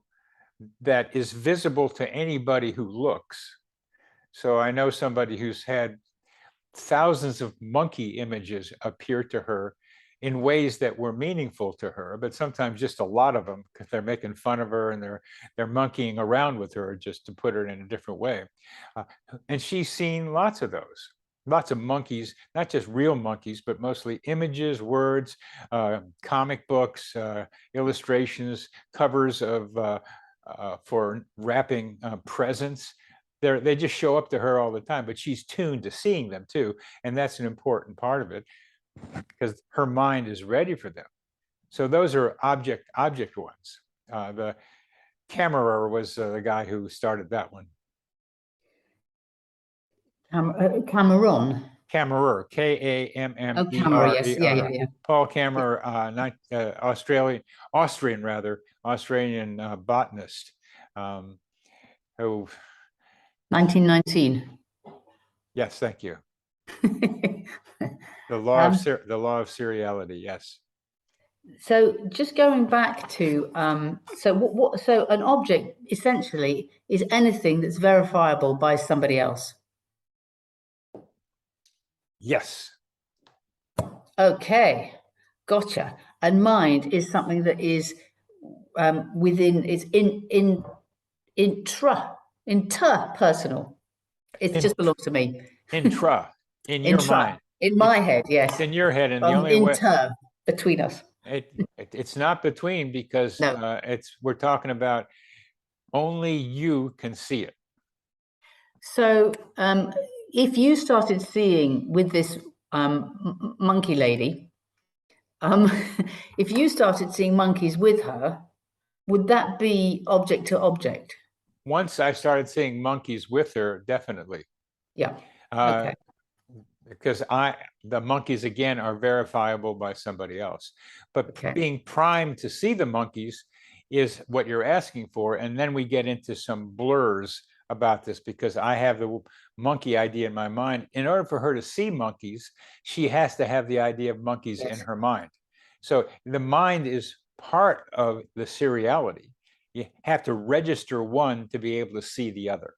that is visible to anybody who looks. So I know somebody who's had thousands of monkey images appear to her in ways that were meaningful to her, but sometimes just a lot of them because they're making fun of her and they're monkeying around with her just to put her in a different way. And she's seen lots of those, lots of monkeys, not just real monkeys, but mostly images, words, comic books, illustrations, covers of for wrapping presents. They just show up to her all the time, but she's tuned to seeing them too, and that's an important part of it because her mind is ready for them. So those are object ones. The Kammerer was the guy who started that one. Cameron. Kammerer, Kammerer. Oh, Kammerer, yes, yeah. Paul Kammerer, Austrian botanist, who. 1919. Yes, thank you. The law of seriality, yes. So just going back to so an object essentially is anything that's verifiable by somebody else. Yes. Okay, gotcha. And mind is something that is within, it's interpersonal. It just belongs to me. In your mind. In my head, yes. It's in your head, and the only way between us. It's not between, because No. we're talking about only you can see it. So if you started seeing with this monkey lady, if you started seeing monkeys with her, would that be object to object? Once I started seeing monkeys with her, definitely. Yeah. Okay. Because the monkeys again are verifiable by somebody else, but being primed to see the monkeys is what you're asking for. And then we get into some blurs about this, because I have the monkey idea in my mind. In order for her to see monkeys, she has to have the idea of monkeys in her mind. So the mind is part of the seriality. You have to register one to be able to see the other.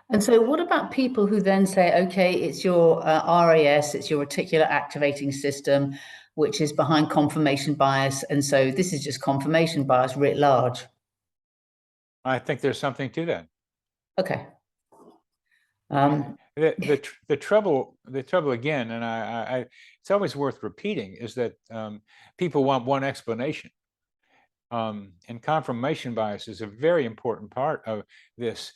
And so what about people who then say, okay, it's your RAS, it's your reticular activating system, which is behind confirmation bias. And so this is just confirmation bias writ large. I think there's something to that. Okay. The trouble again, and it's always worth repeating, is that people want one explanation. And confirmation bias is a very important part of this.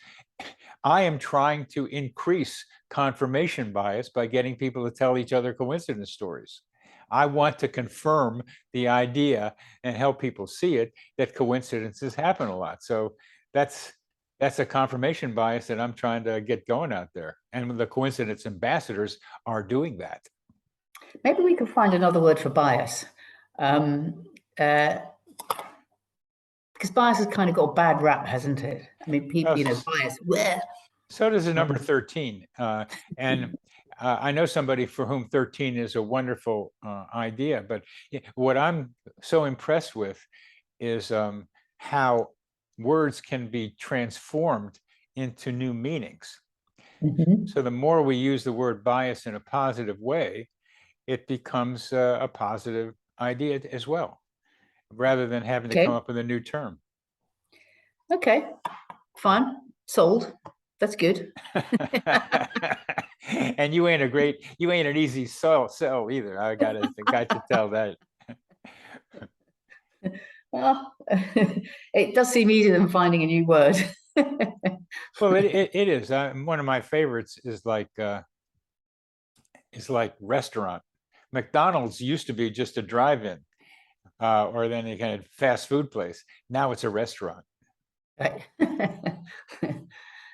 I am trying to increase confirmation bias by getting people to tell each other coincidence stories. I want to confirm the idea and help people see it, that coincidences happen a lot. So that's a confirmation bias that I'm trying to get going out there. And the coincidence ambassadors are doing that. Maybe we could find another word for bias. Because bias has kind of got a bad rap, hasn't it? I mean, people, bias. Bleh. So does the number 13. And I know somebody for whom 13 is a wonderful idea. But what I'm so impressed with is how words can be transformed into new meanings. Mm-hmm. So the more we use the word bias in a positive way, it becomes a positive idea as well, rather than having to come up with a new term. Okay, fine, sold. That's good. And you ain't an easy sell either. I got to tell that. Well, it does seem easier than finding a new word. Well, it is. One of my favorites is like restaurant. McDonald's used to be just a drive-in, or then a kind of fast food place. Now it's a restaurant. Right.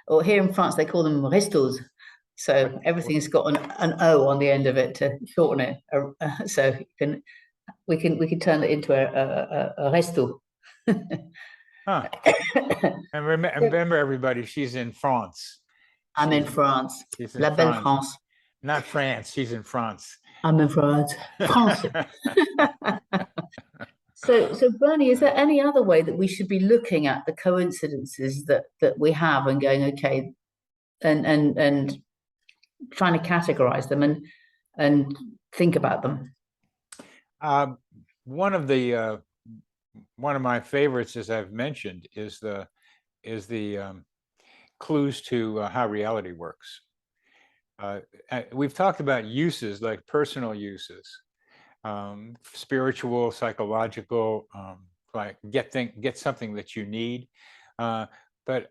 Or here in France, they call them restos. So everything's got an O on the end of it to shorten it. So we can turn it into a resto. Huh. And remember, everybody, she's in France. I'm in France. La belle France. Not France. She's in France. I'm in France. France. So Bernie, is there any other way that we should be looking at the coincidences that we have and going, okay, and trying to categorize them and think about them? Um, one of the one of my favorites, as I've mentioned, is the clues to how reality works. We've talked about uses, like personal uses, spiritual, psychological, like get something that you need. But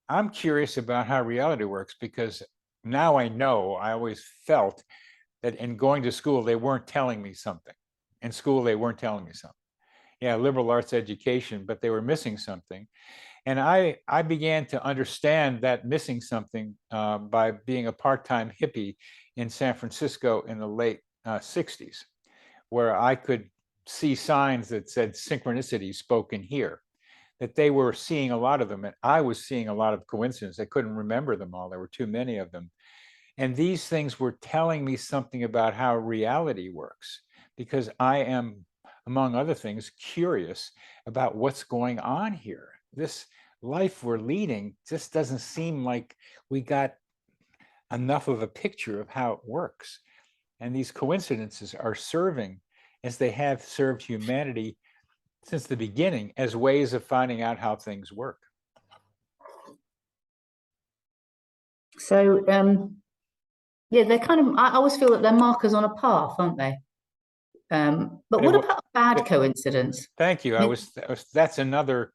I'm curious about how reality works, because now I know. I always felt that in going to school, they weren't telling me something. In school, they weren't telling me something. Yeah, liberal arts education, but they were missing something. And I began to understand that missing something by being a part-time hippie in San Francisco in the late 60s, where I could see signs that said synchronicity spoken here, that they were seeing a lot of them. And I was seeing a lot of coincidences. I couldn't remember them all. There were too many of them. And these things were telling me something about how reality works, because I am, among other things, curious about what's going on here. This life we're leading just doesn't seem like we got enough of a picture of how it works. And these coincidences are serving, as they have served humanity since the beginning, as ways of finding out how things work. So, yeah, they're kind of, I always feel that they're markers on a path, aren't they? But what about a bad coincidence? Thank you. That's another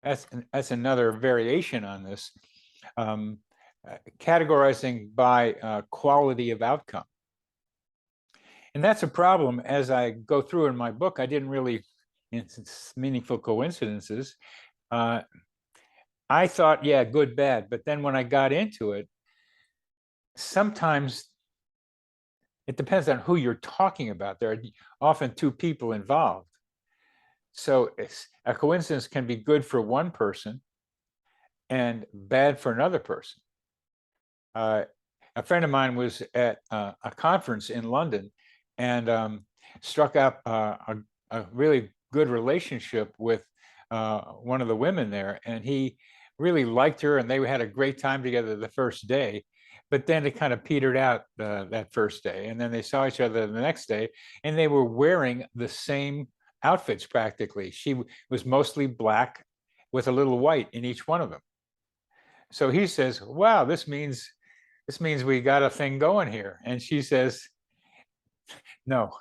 variation on this. Categorizing by quality of outcome. And that's a problem. As I go through in my book, I didn't really, it's meaningful coincidences. I thought, yeah, good, bad. But then when I got into it, sometimes it depends on who you're talking about. There are often two people involved. So a coincidence can be good for one person and bad for another person. A friend of mine was at a conference in London and struck up a really good relationship with one of the women there. And he really liked her, and they had a great time together the first day. But then it kind of petered out that first day. And then they saw each other the next day, and they were wearing the same outfits practically. She was mostly black with a little white in each one of them. So he says, wow, this means we got a thing going here. And she says, no,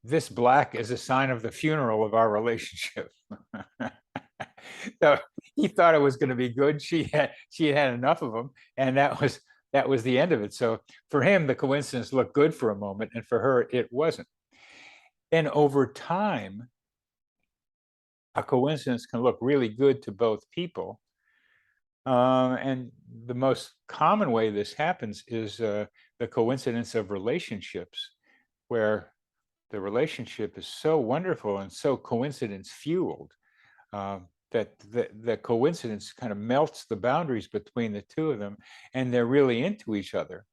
this black is a sign of the funeral of our relationship. So he thought it was going to be good. She had enough of them, and that was the end of it. So for him, the coincidence looked good for a moment, and for her, it wasn't. Then over time, a coincidence can look really good to both people. And the most common way this happens is the coincidence of relationships, where the relationship is so wonderful and so coincidence fueled that the coincidence kind of melts the boundaries between the two of them, and they're really into each other.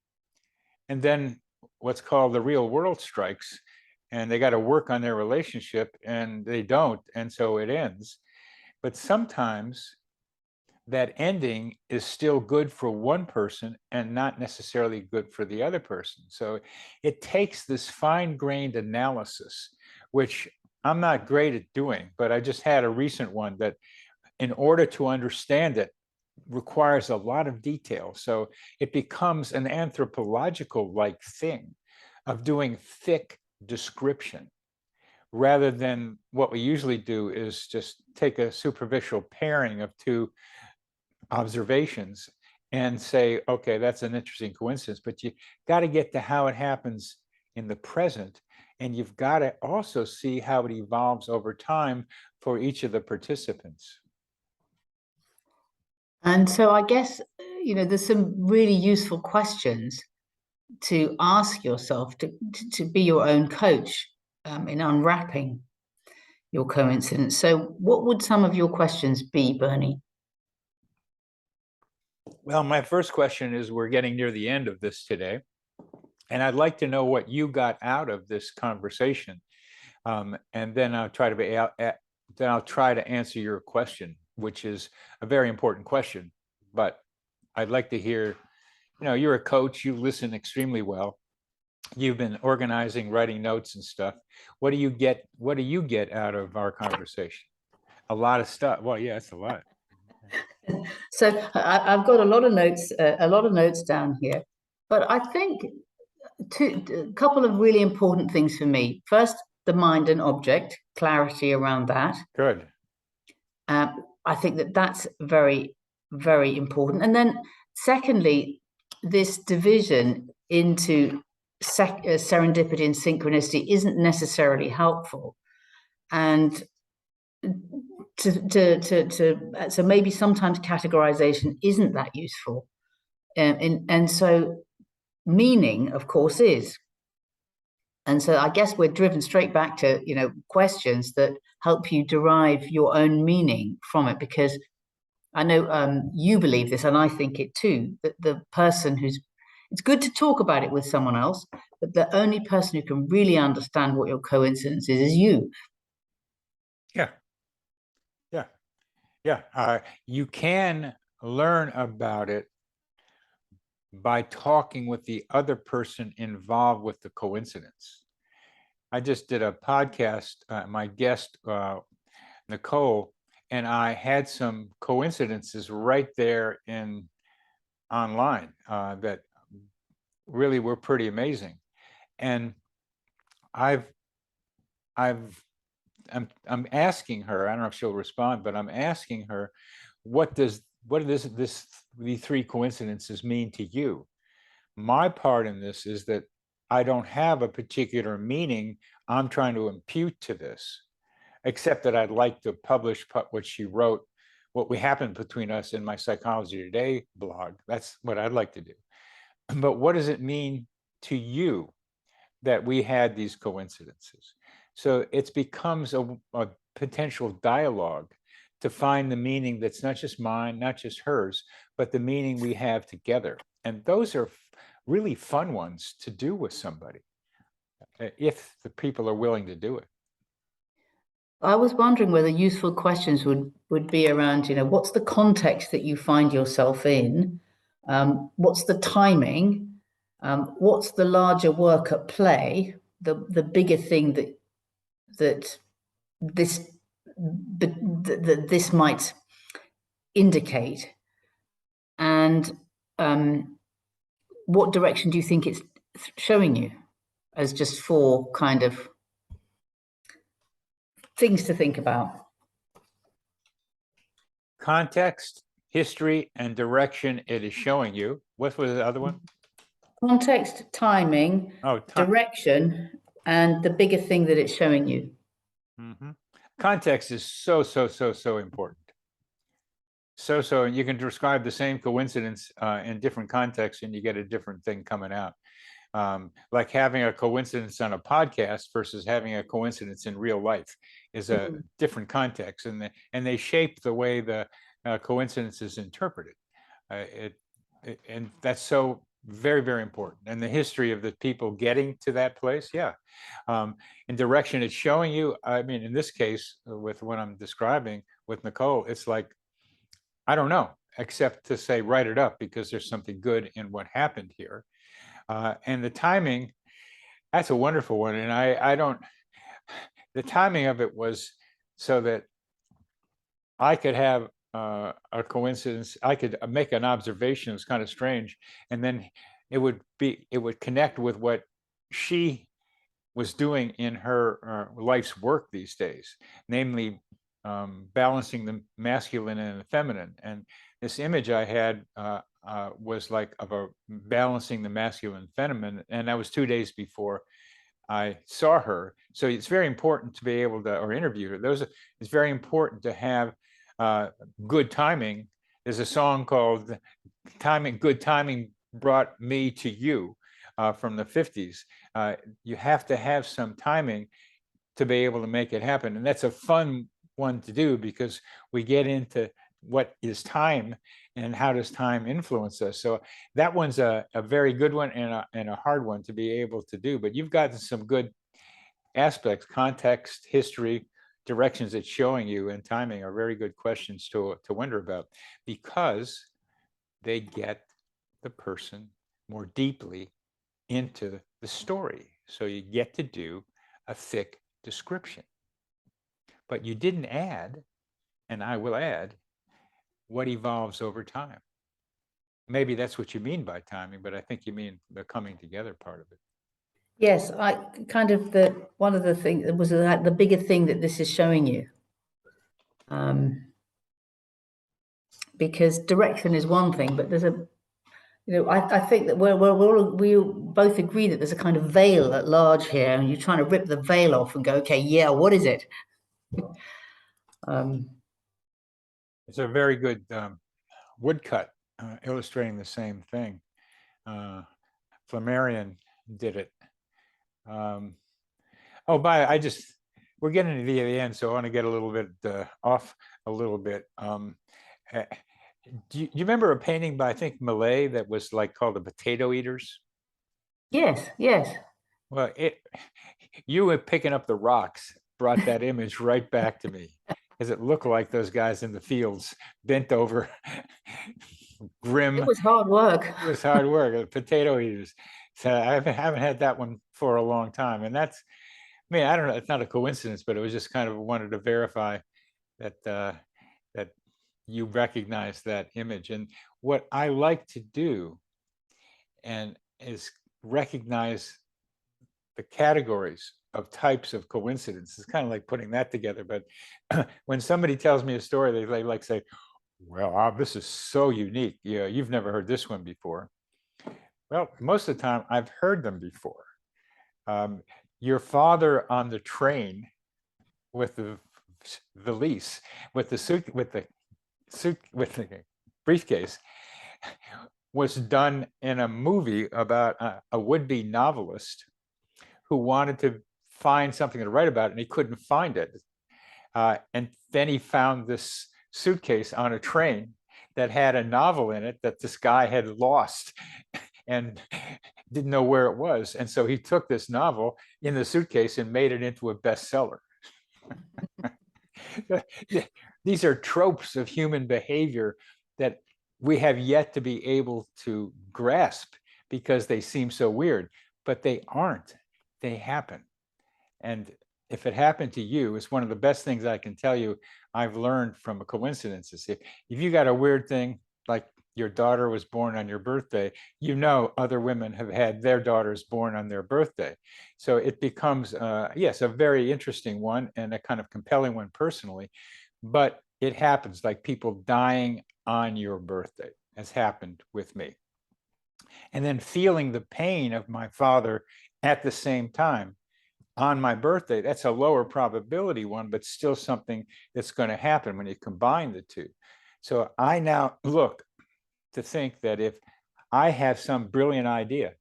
And then what's called the real world strikes, and they got to work on their relationship, and they don't, and so it ends. But sometimes that ending is still good for one person and not necessarily good for the other person. So it takes this fine-grained analysis, which I'm not great at doing, but I just had a recent one that, in order to understand it, requires a lot of detail. So it becomes an anthropological-like thing of doing thick description, rather than what we usually do is just take a superficial pairing of two observations and say, okay, that's an interesting coincidence, but you got to get to how it happens in the present, and you've got to also see how it evolves over time for each of the participants. And so I guess, there's some really useful questions to ask yourself to be your own coach in unwrapping your coincidence. So what would some of your questions be, Bernie? Well, my first question is, we're getting near the end of this today, and I'd like to know what you got out of this conversation. And then I'll try to answer your question, which is a very important question. But I'd like to hear, you're a coach, you listen extremely well. you've been organizing, writing notes and stuff. What do you get? What do you get out of our conversation? A lot of stuff. Well, yeah, it's a lot. So I've got a lot of notes down here, but I think a couple of really important things for me. First, the mind and object, clarity around that. Good. I think that that's very, very important. And then secondly, this division into serendipity and synchronicity isn't necessarily helpful. And so maybe sometimes categorization isn't that useful. And so meaning, of course, is. And so I guess we're driven straight back to, questions that help you derive your own meaning from it, because I know you believe this, and I think it too, that the person it's good to talk about it with someone else, but the only person who can really understand what your coincidence is you. Yeah. Yeah. Yeah. You can learn about it by talking with the other person involved with the coincidence. I just did a podcast, my guest, Nicole, and I had some coincidences right there online that really were pretty amazing. And I'm asking her, I don't know if she'll respond, but I'm asking her, what does the three coincidences mean to you? My part in this is that I don't have a particular meaning I'm trying to impute to this, except that I'd like to publish what she wrote, what we happened between us in my Psychology Today blog. That's what I'd like to do. But what does it mean to you that we had these coincidences? So it becomes a potential dialogue to find the meaning that's not just mine, not just hers, but the meaning we have together. And those are really fun ones to do with somebody, if the people are willing to do it. I was wondering whether useful questions would be around, what's the context that you find yourself in? What's the timing? What's the larger work at play? The bigger thing that this might indicate, and what direction do you think it's showing you? As just four kind of things to think about. Context, history, and direction it is showing you. What was the other one? Context, timing, direction, and the bigger thing that it's showing you. Mm-hmm. Context is so important. So you can describe the same coincidence in different contexts and you get a different thing coming out. Like having a coincidence on a podcast versus having a coincidence in real life is a different context, and they shape the way the coincidence is interpreted. And that's so very important. And the history of the people getting to that place, in direction it's showing you. I mean, in this case, with what I'm describing with Nicole, it's like, I don't know, except to say, write it up, because there's something good in what happened here. And the timing, that's a wonderful one. And the timing of it was so that I could have a coincidence. I could make an observation. It's kind of strange. And then it would connect with what she was doing in her life's work these days, namely balancing the masculine and the feminine. And this image I had was like of a balancing the masculine and feminine, and that was 2 days before I saw her. So it's very important to be able to, or interview her. It's very important to have good timing. There's a song called Good Timing Brought Me to You from the 50s. You have to have some timing to be able to make it happen. And that's a fun one to do, because we get into what is time and how does time influence us. So that one's a very good one and a hard one to be able to do. But you've got some good aspects: context, history, directions it's showing you, and timing are very good questions to wonder about, because they get the person more deeply into the story. So you get to do a thick description. But you didn't add, and I will add, what evolves over time. Maybe that's what you mean by timing, but I think you mean the coming together part of it. Yes, I kind of one of the things that was like the bigger thing that this is showing you. Because direction is one thing, but there's I think that we both agree that there's a kind of veil at large here, and you're trying to rip the veil off and go, okay, yeah, what is it? It's a very good woodcut illustrating the same thing. Flammarion did it. We're getting to the end, so I want to get a little bit off a little bit. Do you remember a painting by, I think, Millet that was like called The Potato Eaters? Yes, yes. Well, you were picking up the rocks brought that image right back to me, because it looked like those guys in the fields bent over, grim. It was hard work. It was hard work. Potato eaters. So I haven't had that one for a long time, and that's, I mean, I don't know. It's not a coincidence, but it was just kind of wanted to verify that that you recognize that image. And what I like to do, and is recognize the categories of types of coincidence. It's kind of like putting that together. But when somebody tells me a story, they like say, well, this is so unique. Yeah, you've never heard this one before. Well, most of the time I've heard them before. Your father on the train with the valise, with the briefcase, was done in a movie about a would-be novelist who wanted to find something to write about, and he couldn't find it. And then he found this suitcase on a train that had a novel in it that this guy had lost and didn't know where it was. And so he took this novel in the suitcase and made it into a bestseller. These are tropes of human behavior that we have yet to be able to grasp because they seem so weird, but they aren't. They happen. And if it happened to you, it's one of the best things I can tell you I've learned from a coincidence. Is if you got a weird thing, like your daughter was born on your birthday, you know other women have had their daughters born on their birthday. So it becomes, yes, a very interesting one and a kind of compelling one personally, but it happens, like people dying on your birthday has happened with me. And then feeling the pain of my father at the same time on my birthday, that's a lower probability one, but still something that's going to happen when you combine the two. So I now look to think that if I have some brilliant idea,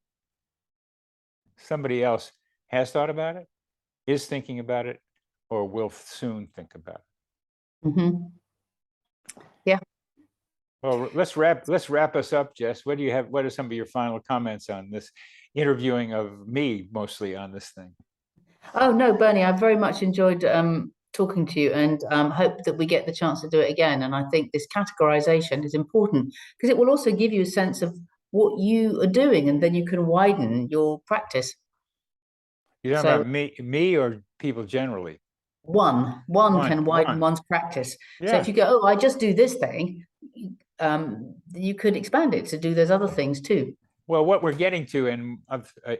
somebody else has thought about it, is thinking about it, or will soon think about it. Mm-hmm. Yeah. Well, let's wrap us up, Jess. What are some of your final comments on this interviewing of me, mostly on this thing? Oh no, Bernie, I very much enjoyed talking to you, and hope that we get the chance to do it again. And I think this categorization is important because it will also give you a sense of what you are doing, and then you can widen your practice. You're talking about me or people generally? One can widen one's practice. Yeah. So if you go, oh, I just do this thing, you could expand it to do those other things too. Well, what we're getting to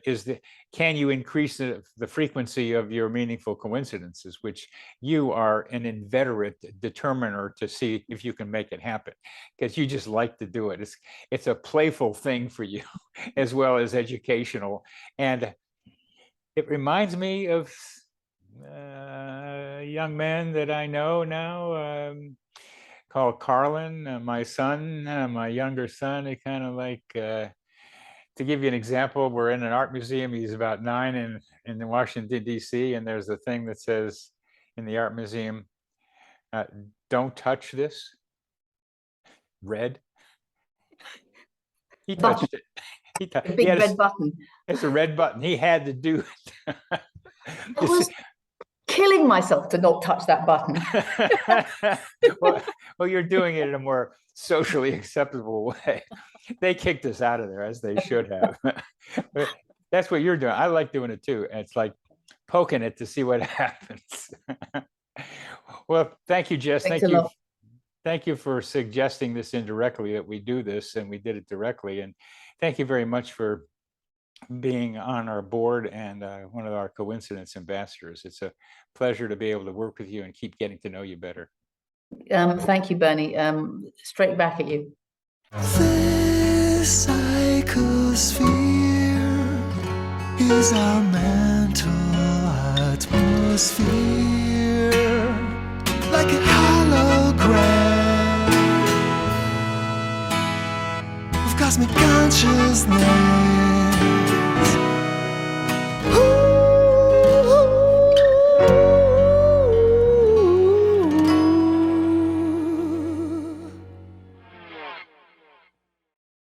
is can you increase the frequency of your meaningful coincidences, which you are an inveterate determiner to see if you can make it happen, because you just like to do it. It's a playful thing for you as well as educational. And it reminds me of a young man that I know now called Carlin, my son, my younger son. He kind of like... to give you an example, we're in an art museum. He's about 9 in Washington, D.C. And there's a thing that says in the art museum, don't touch this. Red. He touched it. A big red button. It's a red button. He had to do it. I was killing myself to not touch that button. well, you're doing it in a more socially acceptable way. They kicked us out of there, as they should have. That's what you're doing. I like doing it too. It's like poking it to see what happens. Well, thank you, Jess. Thanks Thank a you. lot. Thank you for suggesting this indirectly, that we do this, and we did it directly. And thank you very much for being on our board and one of our coincidence ambassadors. It's a pleasure to be able to work with you and keep getting to know you better. Thank you, Bernie. Straight back at you. This psychosphere is our mental atmosphere, like a hologram of cosmic consciousness.